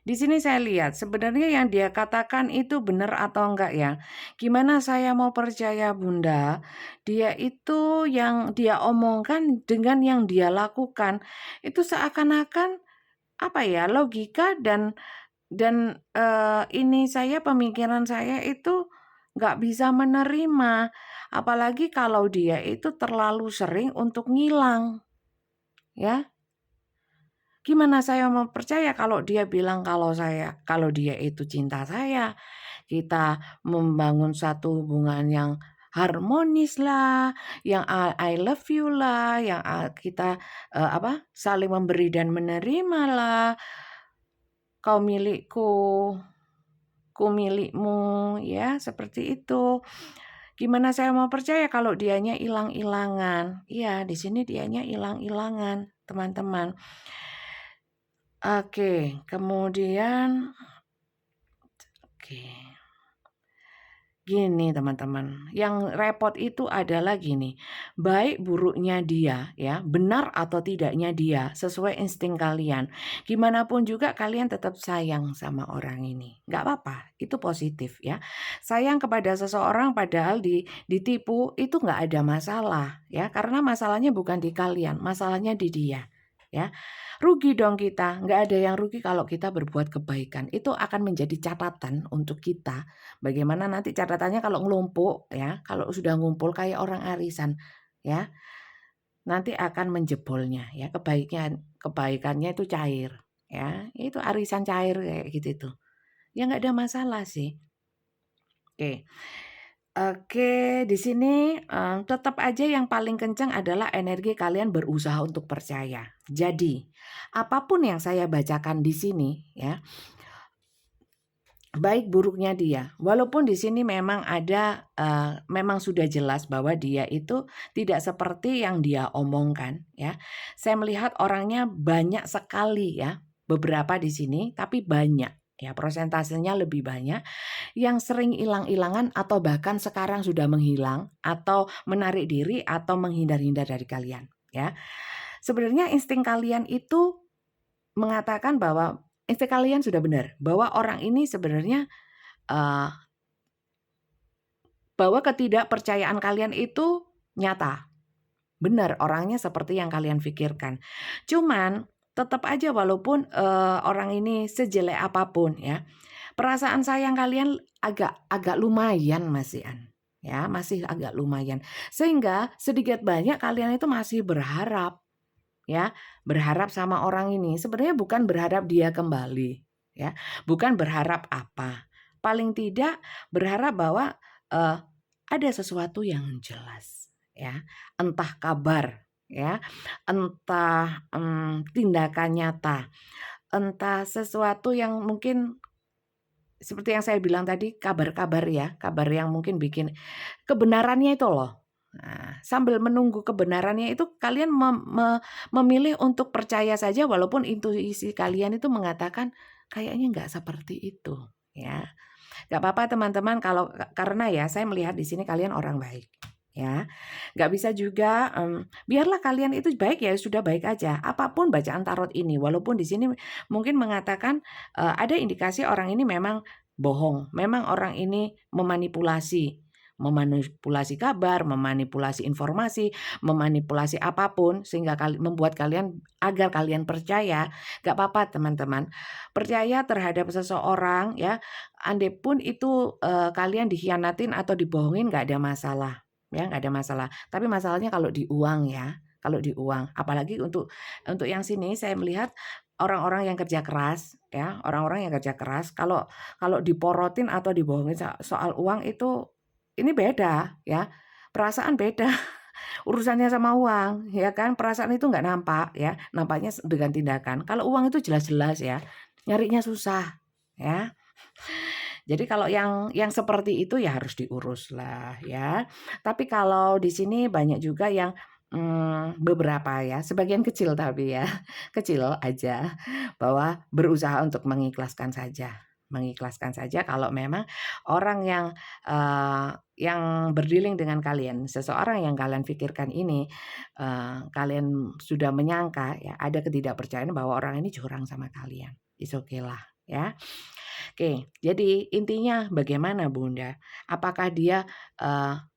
Di sini saya lihat sebenarnya yang dia katakan itu benar atau enggak ya. Gimana saya mau percaya Bunda, dia itu yang dia omongkan dengan yang dia lakukan, itu seakan-akan apa ya, logika dan ini saya pemikiran saya itu nggak bisa menerima. Apalagi kalau dia itu terlalu sering untuk ngilang, ya. Gimana saya mau percaya kalau dia bilang kalau dia itu cinta saya, kita membangun satu hubungan yang harmonis lah, yang I love you lah, yang kita saling memberi dan menerima lah, kau milikku, ku milikmu, ya seperti itu. Gimana saya mau percaya kalau dianya hilang-hilangan? Iya, di sini dianya hilang-hilangan, teman-teman. Oke, kemudian oke. Gini teman-teman, yang repot itu adalah gini, baik buruknya dia ya, benar atau tidaknya dia, sesuai insting kalian. Gimana pun juga kalian tetap sayang sama orang ini. Nggak apa-apa, itu positif ya. Sayang kepada seseorang padahal ditipu itu nggak ada masalah ya, karena masalahnya bukan di kalian, masalahnya di dia ya. Rugi dong kita, nggak ada yang rugi kalau kita berbuat kebaikan. Itu akan menjadi catatan untuk kita. Bagaimana nanti catatannya kalau ngelumpuk ya, kalau sudah ngumpul kayak orang arisan ya, nanti akan menjebolnya ya, kebaikannya itu cair ya. Itu arisan cair kayak gitu tuh. Ya nggak ada masalah sih. Oke. Oke, di sini tetap aja yang paling kencang adalah energi kalian berusaha untuk percaya. Jadi, apapun yang saya bacakan di sini ya, baik buruknya dia, walaupun di sini memang ada memang sudah jelas bahwa dia itu tidak seperti yang dia omongkan ya. Saya melihat orangnya banyak sekali ya, beberapa di sini tapi banyak ya, prosentasenya lebih banyak yang sering hilang-hilangan atau bahkan sekarang sudah menghilang atau menarik diri atau menghindar-hindar dari kalian ya. Sebenarnya insting kalian itu mengatakan bahwa insting kalian sudah benar bahwa orang ini sebenarnya uh, bahwa ketidakpercayaan kalian itu nyata. Benar, orangnya seperti yang kalian pikirkan. Cuman tetap aja walaupun orang ini sejelek apapun ya, perasaan sayang kalian agak lumayan Mas Ian. Ya, masih agak lumayan. Sehingga sedikit banyak kalian itu masih berharap ya, berharap sama orang ini. Sebenarnya bukan berharap dia kembali ya, bukan berharap apa. Paling tidak berharap bahwa ada sesuatu yang jelas ya, entah kabar ya, entah tindakan nyata, entah sesuatu yang mungkin seperti yang saya bilang tadi, kabar-kabar ya, kabar yang mungkin bikin kebenarannya itu loh. Nah, sambil menunggu kebenarannya itu kalian memilih untuk percaya saja walaupun intuisi kalian itu mengatakan kayaknya nggak seperti itu ya. Nggak apa-apa teman-teman kalau karena ya saya melihat di sini kalian orang baik ya. Nggak bisa juga biarlah kalian itu baik ya sudah baik aja. Apapun bacaan tarot ini walaupun di sini mungkin mengatakan ada indikasi orang ini memang bohong, memang orang ini memanipulasi kabar, memanipulasi informasi, memanipulasi apapun sehingga membuat kalian agar kalian percaya. Nggak apa-apa teman-teman. Percaya terhadap seseorang ya, andai pun itu kalian dikhianatin atau dibohongin nggak ada masalah ya, nggak ada masalah. Tapi masalahnya kalau di uang ya, kalau di uang. Apalagi untuk yang sini saya melihat orang-orang yang kerja keras ya, orang-orang yang kerja keras kalau kalau diporotin atau dibohongin soal uang itu ini beda ya. Perasaan beda urusannya sama uang ya kan. Perasaan itu nggak nampak ya, nampaknya dengan tindakan. Kalau uang itu jelas-jelas ya, nyarinya susah ya. Jadi kalau yang seperti itu ya harus diurus lah ya. Tapi kalau di sini banyak juga yang beberapa ya, sebagian kecil tapi ya, kecil aja bahwa berusaha untuk mengikhlaskan saja kalau memang orang yang berdealing dengan kalian, seseorang yang kalian pikirkan ini, kalian sudah menyangka ya ada ketidakpercayaan bahwa orang ini curang sama kalian. It's okay lah ya. Oke, jadi intinya bagaimana Bunda? Apakah dia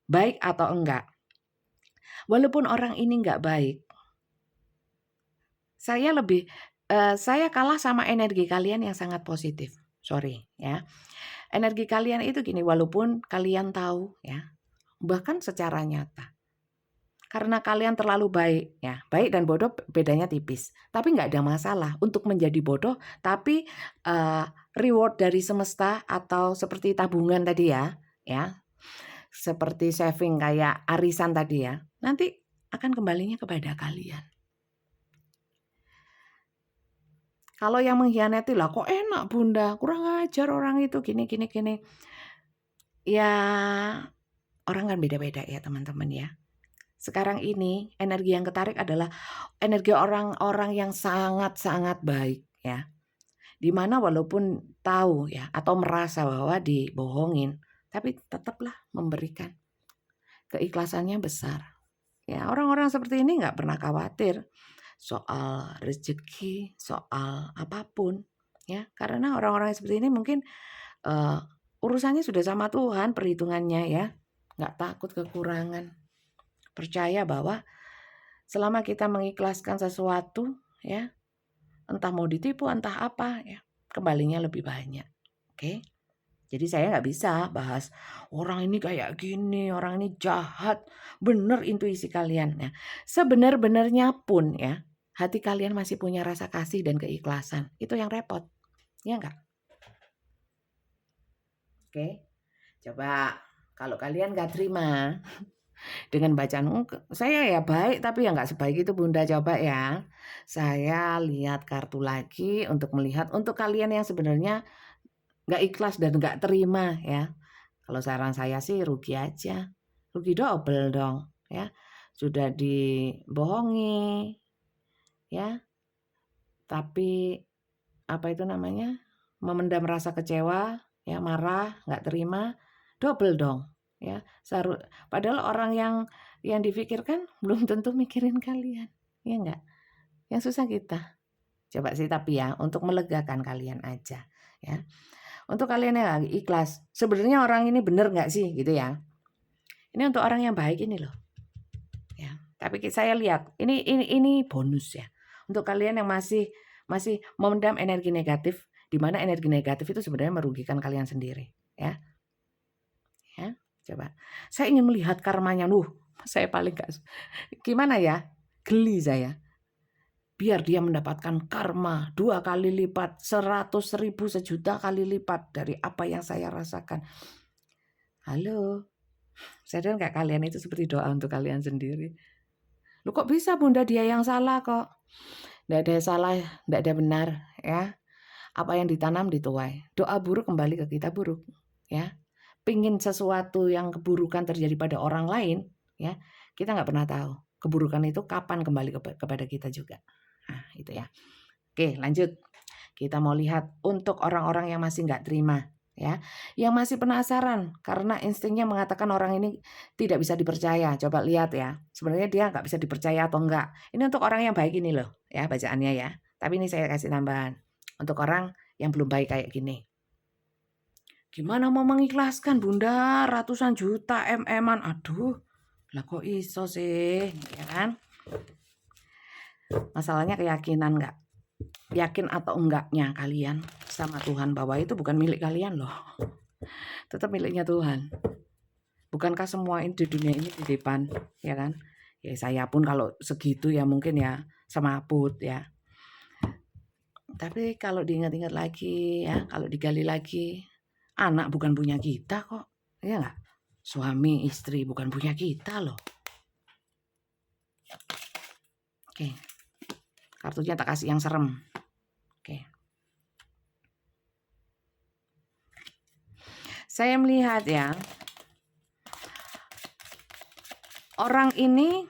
baik atau enggak? Walaupun orang ini enggak baik, saya kalah sama energi kalian yang sangat positif. Sorry ya. Energi kalian itu gini, walaupun kalian tahu ya, bahkan secara nyata. Karena kalian terlalu baik ya, baik dan bodoh bedanya tipis. Tapi nggak ada masalah untuk menjadi bodoh, tapi reward dari semesta atau seperti tabungan tadi ya, seperti saving kayak arisan tadi ya, nanti akan kembalinya kepada kalian. Kalau yang mengkhianati lah, kok enak Bunda, kurang ajar orang itu gini. Ya orang kan beda-beda ya teman-teman ya. Sekarang ini energi yang ketarik adalah energi orang-orang yang sangat-sangat baik ya. Dimana walaupun tahu ya atau merasa bahwa dibohongin, tapi tetaplah memberikan. Keikhlasannya besar. Ya, orang-orang seperti ini nggak pernah khawatir soal rezeki, soal apapun ya. Karena orang-orang seperti ini mungkin urusannya sudah sama Tuhan, perhitungannya ya. Nggak takut kekurangan. Percaya bahwa selama kita mengikhlaskan sesuatu ya, entah mau ditipu entah apa ya, kembalinya lebih banyak. Oke. Jadi saya nggak bisa bahas orang ini kayak gini, orang ini jahat. Bener intuisi kalian ya. Sebenar-benarnya pun ya, hati kalian masih punya rasa kasih dan keikhlasan. Itu yang repot. Ya enggak? Oke. Coba kalau kalian nggak terima dengan bacaan saya ya baik tapi ya nggak sebaik itu Bunda, coba ya. Saya lihat kartu lagi untuk melihat untuk kalian yang sebenarnya nggak ikhlas dan nggak terima ya. Kalau saran saya sih rugi aja, rugi double dong ya. Sudah dibohongi ya, tapi apa itu namanya, memendam rasa kecewa ya, marah, nggak terima, double dong ya. Padahal orang yang difikirkan belum tentu mikirin kalian, ya enggak? Yang susah kita. Coba sih tapi ya untuk melegakan kalian aja ya. Untuk kalian yang lagi ikhlas, sebenarnya orang ini bener nggak sih gitu ya. Ini untuk orang yang baik ini loh. Ya, tapi saya lihat ini bonus ya. Untuk kalian yang masih memendam energi negatif, di mana energi negatif itu sebenarnya merugikan kalian sendiri ya. Ya, coba. Saya ingin melihat karmanya. Saya paling gimana ya? Geli saya. Biar dia mendapatkan karma 2 kali lipat, 100.000, 1.000.000 kali lipat dari apa yang saya rasakan. Halo, sadar nggak kalian itu seperti doa untuk kalian sendiri? Lu kok bisa Bunda, dia yang salah kok? Nggak ada salah, nggak ada benar ya. Apa yang ditanam dituai. Doa buruk kembali ke kita buruk ya. Pingin sesuatu yang keburukan terjadi pada orang lain ya, kita nggak pernah tahu keburukan itu kapan kembali kepada kita juga. Nah, itu ya. Oke, lanjut. Kita mau lihat untuk orang-orang yang masih nggak terima ya, yang masih penasaran karena instingnya mengatakan orang ini tidak bisa dipercaya. Coba lihat ya, sebenarnya dia nggak bisa dipercaya atau enggak. Ini untuk orang yang baik ini loh ya bacaannya ya. Tapi ini saya kasih tambahan untuk orang yang belum baik kayak gini. Gimana mau mengikhlaskan Bunda, ratusan juta MM-an, aduh, lah kok iso sih, ya kan? Masalahnya keyakinan nggak? Yakin atau enggaknya kalian sama Tuhan bahwa itu bukan milik kalian loh. Tetap miliknya Tuhan. Bukankah semua ini di dunia ini titipan, ya kan? Ya saya pun kalau segitu ya mungkin ya semaput ya. Tapi kalau diingat-ingat lagi ya, kalau digali lagi, anak bukan punya kita kok, ya nggak? Suami, istri bukan punya kita loh. Oke, kartunya tak kasih yang serem. Oke. Saya melihat ya, orang ini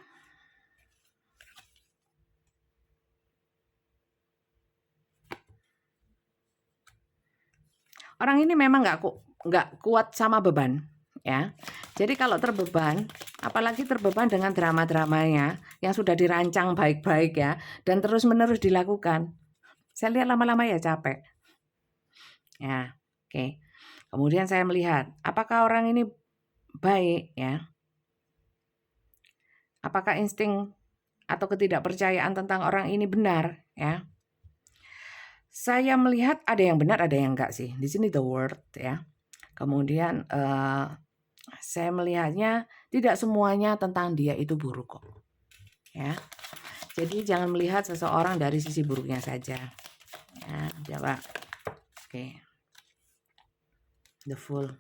memang nggak kuat sama beban ya. Jadi kalau terbeban, apalagi terbeban dengan drama-dramanya yang sudah dirancang baik-baik ya dan terus-menerus dilakukan, saya lihat lama-lama ya capek. Ya, oke. Kemudian saya melihat apakah orang ini baik ya. Apakah insting atau ketidakpercayaan tentang orang ini benar ya. Saya melihat ada yang benar, ada yang enggak sih. Di sini the word ya. Kemudian saya melihatnya tidak semuanya tentang dia itu buruk kok. Ya. Jadi jangan melihat seseorang dari sisi buruknya saja. Ya, coba. Oke. The Fool.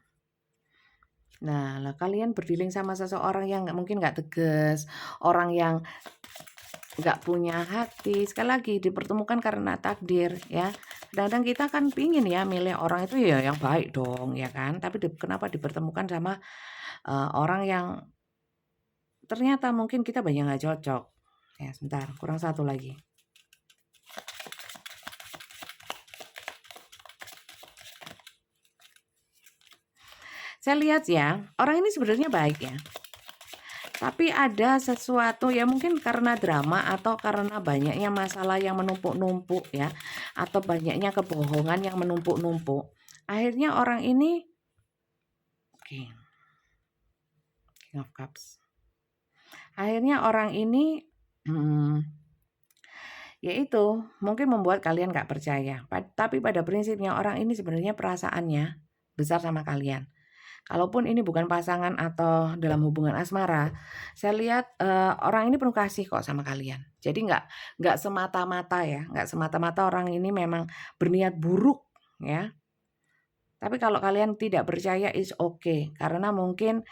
Nah, lah kalian berdealing sama seseorang yang mungkin nggak tegas, orang yang nggak punya hati. Sekali lagi dipertemukan karena takdir ya. Kadang-kadang kita kan pingin ya milih orang itu ya yang baik dong ya kan. Tapi kenapa dipertemukan sama orang yang ternyata mungkin kita banyak nggak cocok. Ya, sebentar, kurang satu lagi. Saya lihat ya, orang ini sebenarnya baik ya. Tapi ada sesuatu ya mungkin karena drama atau karena banyaknya masalah yang menumpuk-numpuk ya. Atau banyaknya kebohongan yang menumpuk-numpuk. Akhirnya orang ini, King of Cups. Akhirnya orang ini, yaitu mungkin membuat kalian gak percaya. Tapi pada prinsipnya orang ini sebenarnya perasaannya besar sama kalian. Kalaupun ini bukan pasangan atau dalam hubungan asmara, saya lihat orang ini penuh kasih kok sama kalian. Jadi nggak semata-mata ya, nggak semata-mata orang ini memang berniat buruk ya. Tapi kalau kalian tidak percaya is okay, karena mungkin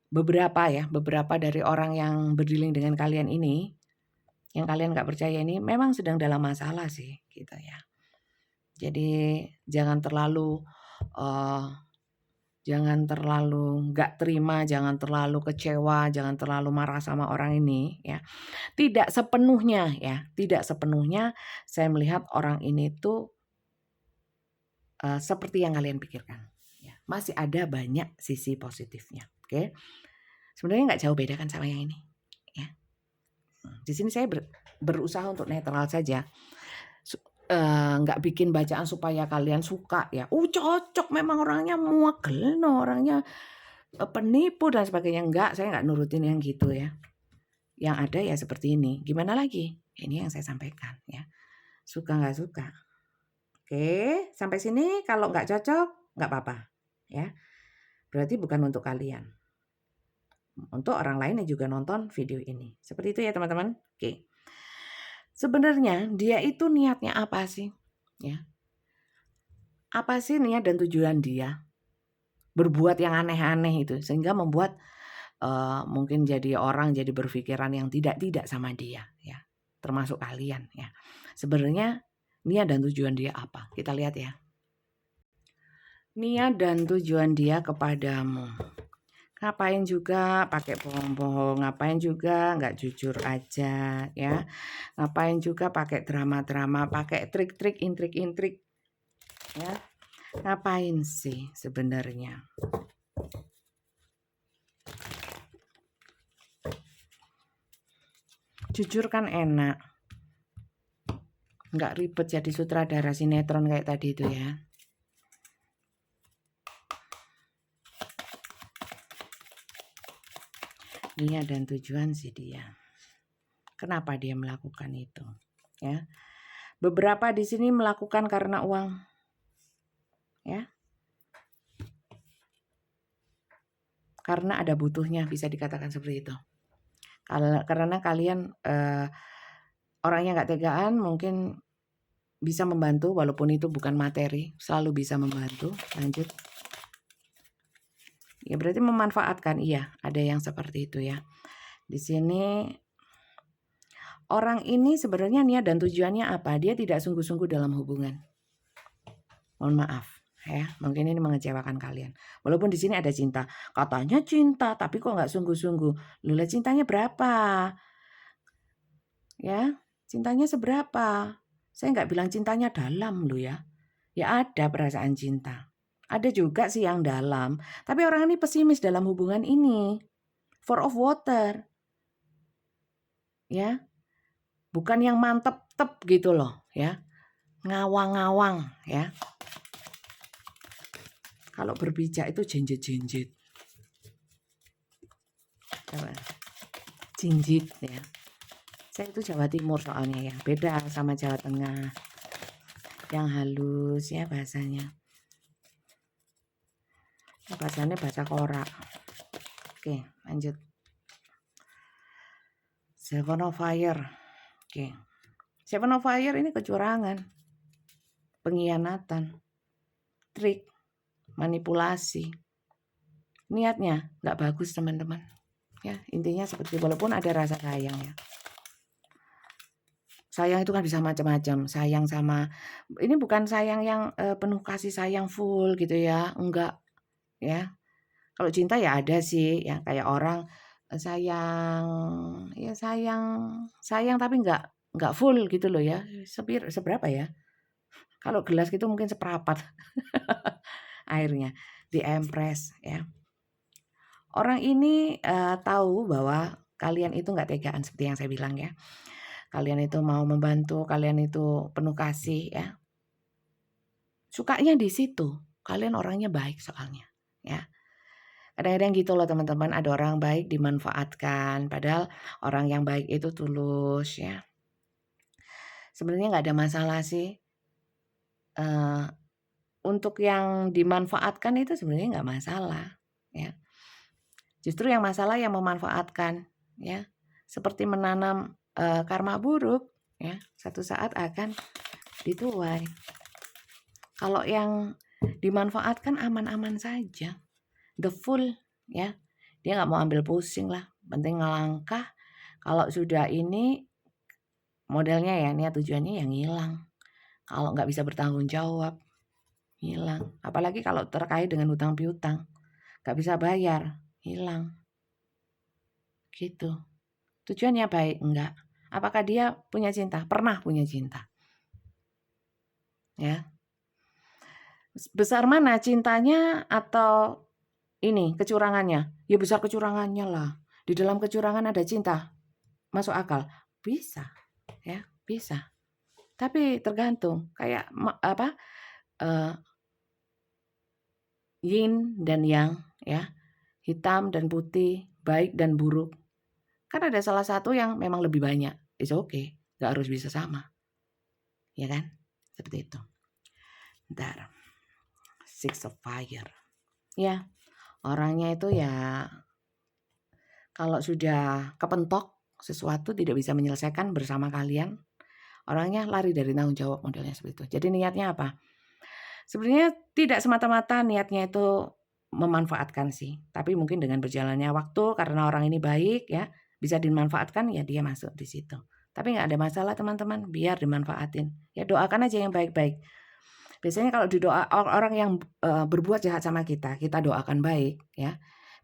beberapa dari orang yang berdealing dengan kalian ini, yang kalian nggak percaya ini memang sedang dalam masalah sih, gitu ya. Jadi jangan terlalu nggak terima, jangan terlalu kecewa, jangan terlalu marah sama orang ini ya. Tidak sepenuhnya saya melihat orang ini tuh seperti yang kalian pikirkan ya. Masih ada banyak sisi positifnya, oke. Sebenarnya nggak jauh beda kan sama yang ini ya. Di sini saya berusaha untuk netral saja. Nggak bikin bacaan supaya kalian suka ya. Cocok memang orangnya muagelno, orangnya penipu dan sebagainya. Enggak, saya nggak nurutin yang gitu ya. Yang ada ya seperti ini. Gimana lagi? Ini yang saya sampaikan ya. Suka nggak suka. Oke, sampai sini kalau nggak cocok nggak apa-apa ya. Berarti bukan untuk kalian. Untuk orang lain yang juga nonton video ini. Seperti itu ya teman-teman. Oke. Sebenarnya dia itu niatnya apa sih? Ya. Apa sih niat dan tujuan dia berbuat yang aneh-aneh itu sehingga membuat mungkin jadi orang jadi berpikiran yang tidak sama dia ya, termasuk kalian ya. Sebenarnya niat dan tujuan dia apa? Kita lihat ya. Niat dan tujuan dia kepadamu. Ngapain juga pakai bohong-bohong, ngapain juga nggak jujur aja ya. Ngapain juga pakai drama-drama, pakai trik-trik, intrik-intrik ya. Ngapain sih sebenarnya? Jujur kan enak. Nggak ribet jadi sutradara sinetron kayak tadi itu ya. Niat dan tujuan sih dia. Kenapa dia melakukan itu? Ya. Beberapa di sini melakukan karena uang. Ya. Karena ada butuhnya, bisa dikatakan seperti itu. Karena kalian orangnya nggak tegaan, mungkin bisa membantu walaupun itu bukan materi, selalu bisa membantu. Lanjut. Ya berarti memanfaatkan, iya, ada yang seperti itu ya. Di sini orang ini sebenarnya niat dan tujuannya apa? Dia tidak sungguh-sungguh dalam hubungan. Mohon maaf ya, mungkin ini mengecewakan kalian. Walaupun di sini ada cinta, katanya cinta, tapi kok nggak sungguh-sungguh. Lula cintanya berapa? Ya, cintanya seberapa? Saya nggak bilang cintanya dalam loh ya. Ya ada perasaan cinta. Ada juga sih yang dalam. Tapi orang ini pesimis dalam hubungan ini. Four of water. Ya. Bukan yang mantep-tep gitu loh ya. ngawang-ngawang ya. Kalau berbijak itu jinjit-jinjit. Jinjit ya. Saya itu Jawa Timur soalnya ya. Beda sama Jawa Tengah. Yang halus ya bahasanya. Bahasanya bahasa korak. Oke, lanjut. Seven of Fire. Oke. Seven of Fire ini kecurangan. Pengkhianatan. Trik. Manipulasi. Niatnya nggak bagus teman-teman. Ya, intinya seperti walaupun ada rasa sayang ya. Sayang itu kan bisa macam-macam. Sayang sama ini bukan sayang yang penuh kasih sayang full gitu ya. Enggak ya. Kalau cinta ya ada sih ya kayak orang sayang ya sayang tapi enggak full gitu loh ya. Seberapa ya? Kalau gelas gitu mungkin seperempat airnya di Empress ya. Orang ini tahu bahwa kalian itu nggak tegaan seperti yang saya bilang ya. Kalian itu mau membantu, kalian itu penuh kasih ya. Sukanya di situ. Kalian orangnya baik soalnya ya. Kadang-kadang gitu loh teman-teman, ada orang baik dimanfaatkan. Padahal orang yang baik itu tulus ya. Sebenarnya nggak ada masalah sih. Untuk yang dimanfaatkan itu sebenarnya nggak masalah ya. Justru yang masalah yang memanfaatkan ya. Seperti menanam karma buruk ya, satu saat akan dituai. Kalau yang dimanfaatkan aman-aman saja. The Fool ya. Dia nggak mau ambil pusing lah, penting ngelangkah. Kalau sudah ini modelnya ya, niat tujuannya yang hilang. Kalau nggak bisa bertanggung jawab, hilang. Apalagi kalau terkait dengan hutang piutang, nggak bisa bayar, hilang. Gitu. Tujuannya baik, enggak. Apakah dia punya cinta? Pernah punya cinta. Ya. Besar mana cintanya atau ini kecurangannya? Ya besar kecurangannya lah. Di dalam kecurangan ada cinta. Masuk akal? Bisa. Ya, bisa. Tapi tergantung kayak yin dan yang ya. Hitam dan putih, baik dan buruk. Kan ada salah satu yang memang lebih banyak. It's okay. Gak harus bisa sama. Ya kan? Seperti itu. Bentar. Six of Fire. Ya, orangnya itu ya kalau sudah kepentok sesuatu tidak bisa menyelesaikan bersama kalian, orangnya lari dari tanggung jawab modelnya seperti itu. Jadi niatnya apa? Sebenarnya tidak semata-mata niatnya itu memanfaatkan sih, tapi mungkin dengan berjalannya waktu karena orang ini baik ya, bisa dimanfaatkan ya dia masuk di situ. Tapi nggak ada masalah teman-teman, biar dimanfaatin. Ya doakan aja yang baik-baik. Biasanya kalau didoa orang yang berbuat jahat sama kita doakan baik ya.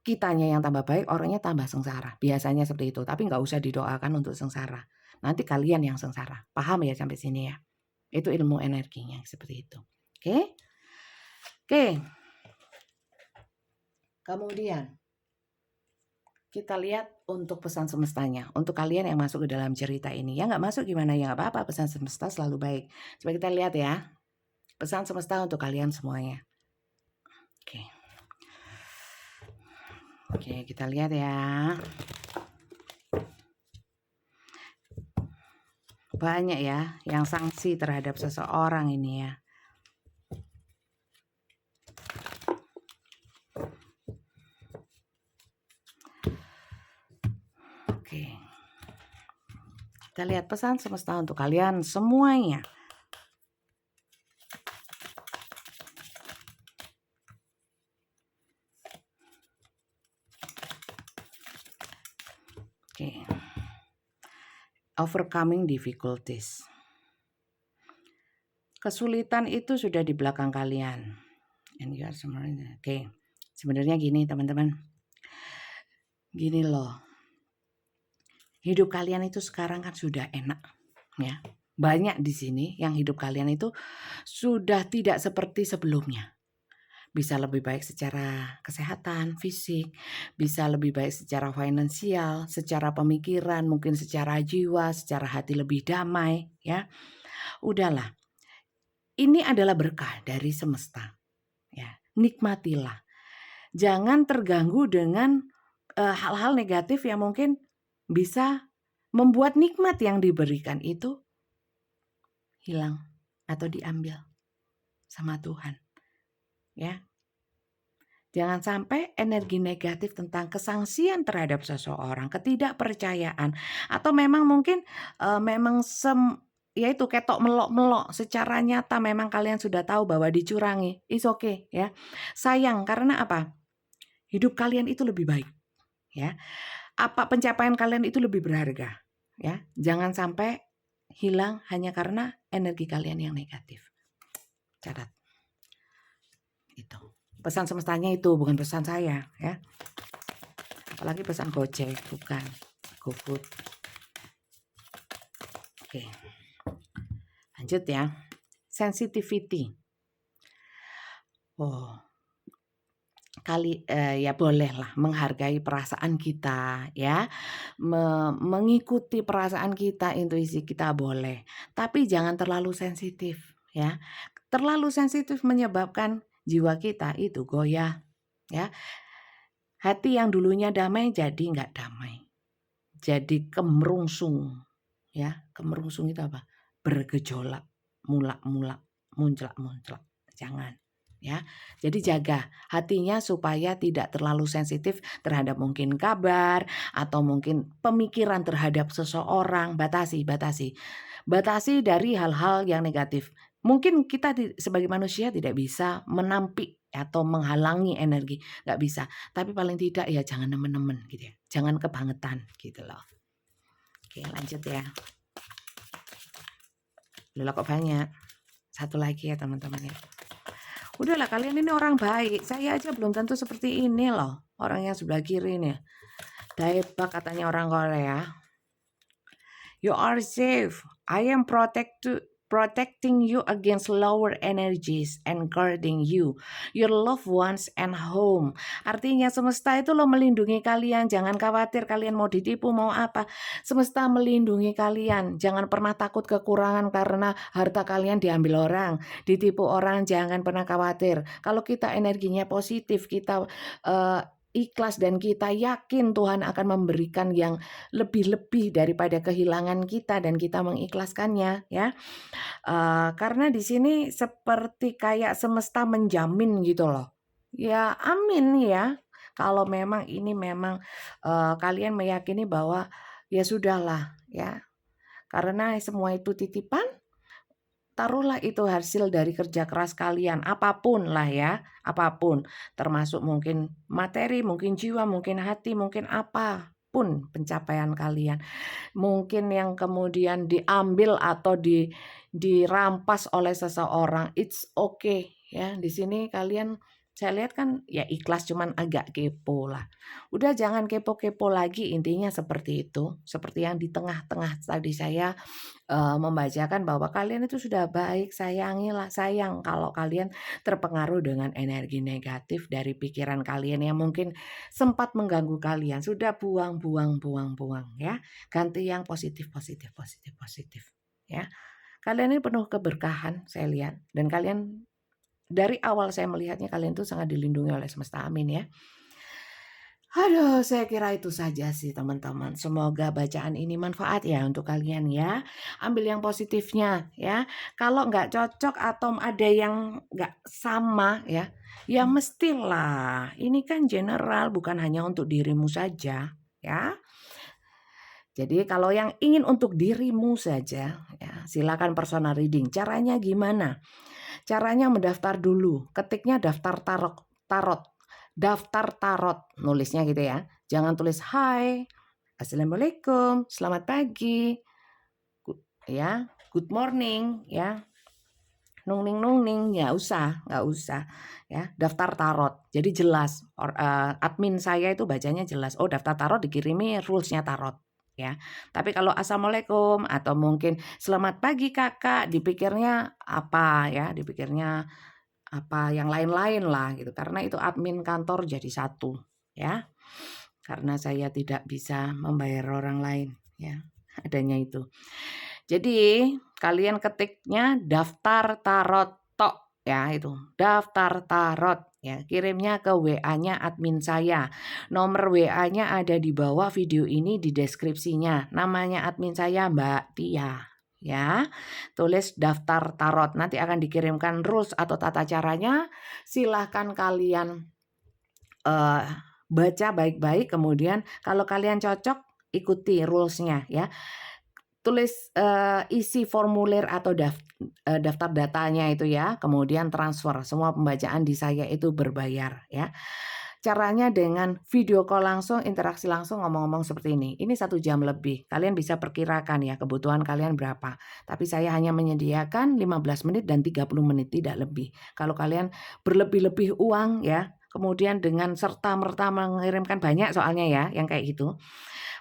Kitanya yang tambah baik, orangnya tambah sengsara. Biasanya seperti itu, tapi nggak usah didoakan untuk sengsara. Nanti kalian yang sengsara. Paham ya sampai sini ya? Itu ilmu energinya seperti itu. Oke? Oke. Kemudian kita lihat untuk pesan semestanya. Untuk kalian yang masuk ke dalam cerita ini. Yang nggak masuk gimana ya nggak apa-apa. Pesan semesta selalu baik. Coba kita lihat ya. Pesan semesta untuk kalian semuanya. Oke. Oke, kita lihat ya. Banyak ya yang sanksi terhadap seseorang ini ya. Oke. Kita lihat pesan semesta untuk kalian semuanya. Oke. Overcoming difficulties. Kesulitan itu sudah di belakang kalian. And you are Oke. Sebenarnya gini teman-teman. Gini loh. Hidup kalian itu sekarang kan sudah enak ya. Banyak di sini yang hidup kalian itu sudah tidak seperti sebelumnya. Bisa lebih baik secara kesehatan, fisik, bisa lebih baik secara finansial, secara pemikiran, mungkin secara jiwa, secara hati lebih damai ya. Udahlah. Ini adalah berkah dari semesta. Ya, nikmatilah. Jangan terganggu dengan hal-hal negatif yang mungkin bisa membuat nikmat yang diberikan itu hilang atau diambil sama Tuhan. Ya. Jangan sampai energi negatif tentang kesangsian terhadap seseorang, ketidakpercayaan, atau memang mungkin memang yaitu ketok melok-melok secara nyata memang kalian sudah tahu bahwa dicurangi. It's okay ya. Sayang karena apa? Hidup kalian itu lebih baik ya. Apa pencapaian kalian itu lebih berharga ya. Jangan sampai hilang hanya karena energi kalian yang negatif. Catat. Itu. Pesan semestanya itu bukan pesan saya ya. Apalagi pesan Gojek, bukan GoFood. Oke. Lanjut ya. Sensitivity. Oh. Ya bolehlah menghargai perasaan kita ya. Mengikuti perasaan kita, intuisi kita boleh. Tapi jangan terlalu sensitif ya. Terlalu sensitif menyebabkan jiwa kita itu goyah ya. Hati yang dulunya damai jadi nggak damai. Jadi kemerungsung ya. Kemerungsung itu apa? Bergejolak, mulak-mulak, munclak-munclak. Jangan ya. Jadi jaga hatinya supaya tidak terlalu sensitif terhadap mungkin kabar atau mungkin pemikiran terhadap seseorang. Batasi dari hal-hal yang negatif. Mungkin kita sebagai manusia tidak bisa menampik atau menghalangi energi, nggak bisa. Tapi paling tidak ya jangan nemen-nemen gitu ya. Jangan kebangetan gitu loh. Oke, lanjut ya. Loh kok banyak. Satu lagi ya teman-teman ya. Udahlah kalian ini orang baik. Saya aja belum tentu seperti ini loh. Orang yang sebelah kiri nih. Daebak katanya orang Korea. You are safe. I am protecting you against lower energies and guarding you, your loved ones and home. Artinya semesta itu lo melindungi kalian. Jangan khawatir kalian mau ditipu mau apa. Semesta melindungi kalian. Jangan pernah takut kekurangan karena harta kalian diambil orang, ditipu orang. Jangan pernah khawatir. Kalau kita energinya positif, kita ikhlas dan kita yakin Tuhan akan memberikan yang lebih-lebih daripada kehilangan kita dan kita mengikhlaskannya ya. Karena di sini seperti kayak semesta menjamin gitu loh. Ya amin ya. Kalau memang ini memang kalian meyakini bahwa ya sudahlah ya. Karena semua itu titipan, taruhlah itu hasil dari kerja keras kalian, apapun lah ya, apapun, termasuk mungkin materi, mungkin jiwa, mungkin hati, mungkin apapun pencapaian kalian. Mungkin yang kemudian diambil atau dirampas oleh seseorang, it's okay ya. Di sini kalian saya lihat kan ya ikhlas, cuman agak kepo lah. Udah jangan kepo-kepo lagi, intinya seperti itu. Seperti yang di tengah-tengah tadi saya membacakan bahwa kalian itu sudah baik, sayangilah, sayang kalau kalian terpengaruh dengan energi negatif dari pikiran kalian yang mungkin sempat mengganggu kalian. Sudah buang ya. Ganti yang positif ya. Kalian ini penuh keberkahan saya lihat, dan kalian dari awal saya melihatnya kalian tuh sangat dilindungi oleh semesta, amin ya. Aduh, saya kira itu saja sih teman-teman. Semoga bacaan ini manfaat ya untuk kalian ya. Ambil yang positifnya ya. Kalau nggak cocok atau ada yang nggak sama ya, ya mestilah. Ini kan general, bukan hanya untuk dirimu saja ya. Jadi kalau yang ingin untuk dirimu saja ya, silakan personal reading. Caranya gimana? Caranya mendaftar dulu. Ketiknya daftar tarot. Daftar tarot, nulisnya gitu ya. Jangan tulis hai, assalamualaikum, selamat pagi, ya, good morning, ya, nungning, nggak usah, ya. Daftar tarot, jadi jelas. Admin saya itu bacanya jelas. Oh, daftar tarot dikirimi rulesnya tarot, ya. Tapi kalau assalamualaikum atau mungkin selamat pagi kakak, dipikirnya apa ya? Dipikirnya apa yang lain-lain lah gitu, karena itu admin kantor jadi satu ya, karena saya tidak bisa membayar orang lain ya, adanya itu. Jadi kalian ketiknya daftar tarot tok ya itu, daftar tarot ya, kirimnya ke WA-nya admin saya. Nomor WA-nya ada di bawah video ini di deskripsinya. Namanya admin saya Mbak Tia ya. Tulis daftar tarot, nanti akan dikirimkan rules atau tata caranya. Silahkan kalian baca baik-baik, kemudian kalau kalian cocok ikuti rules-nya ya. Tulis isi formulir atau daftar datanya itu ya, kemudian transfer. Semua pembacaan di saya itu berbayar ya. Caranya dengan video call langsung, interaksi langsung, ngomong-ngomong seperti ini. Ini 1 jam lebih. Kalian bisa perkirakan ya kebutuhan kalian berapa. Tapi saya hanya menyediakan 15 menit dan 30 menit, tidak lebih. Kalau kalian berlebih-lebih uang ya, kemudian dengan serta-merta mengirimkan banyak soalnya ya, yang kayak gitu.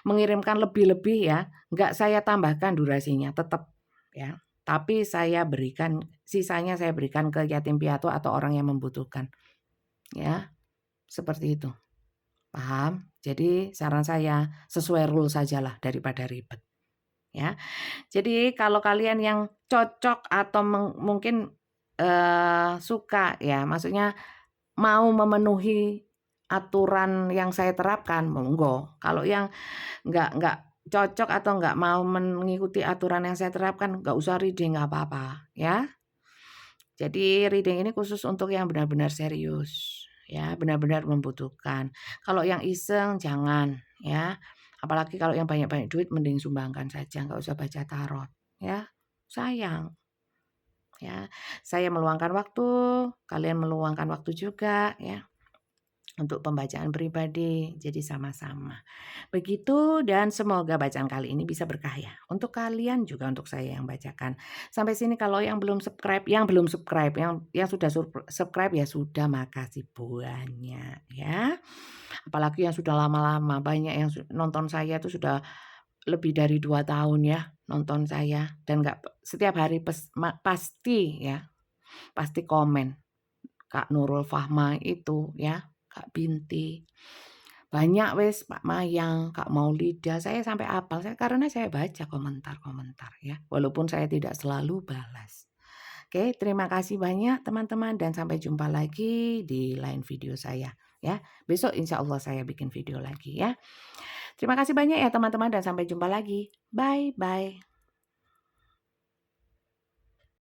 Mengirimkan lebih-lebih ya, enggak saya tambahkan durasinya, tetap ya. Tapi saya berikan, sisanya saya berikan ke yatim piatu atau orang yang membutuhkan. Ya, seperti itu. Paham? Jadi saran saya sesuai rule sajalah daripada ribet. Ya. Jadi kalau kalian yang cocok atau mungkin suka ya, maksudnya mau memenuhi aturan yang saya terapkan, monggo. Kalau yang nggak cocok atau nggak mau mengikuti aturan yang saya terapkan, nggak usah reading, nggak apa-apa ya. Jadi reading ini khusus untuk yang benar-benar serius ya, benar-benar membutuhkan. Kalau yang iseng jangan ya. Apalagi kalau yang banyak-banyak duit mending sumbangkan saja, nggak usah baca tarot ya. Sayang ya. Saya meluangkan waktu, kalian meluangkan waktu juga ya. Untuk pembacaan pribadi, jadi sama-sama. Begitu dan semoga bacaan kali ini bisa berkah ya. Untuk kalian juga untuk saya yang bacakan. Sampai sini kalau yang belum subscribe, yang sudah subscribe ya sudah, makasih banyak ya. Apalagi yang sudah lama-lama, banyak yang nonton saya itu sudah lebih dari 2 tahun ya nonton saya dan nggak setiap hari pasti ya, pasti komen. Kak Nurul Fahma itu ya, Kak Binti, banyak wes, Pak Mayang, Kak Maulida, saya sampai hafal karena saya baca komentar-komentar ya, walaupun saya tidak selalu balas. Oke, terima kasih banyak teman-teman dan sampai jumpa lagi di lain video saya ya. Besok insya Allah saya bikin video lagi ya. Terima kasih banyak ya teman-teman dan sampai jumpa lagi. Bye bye.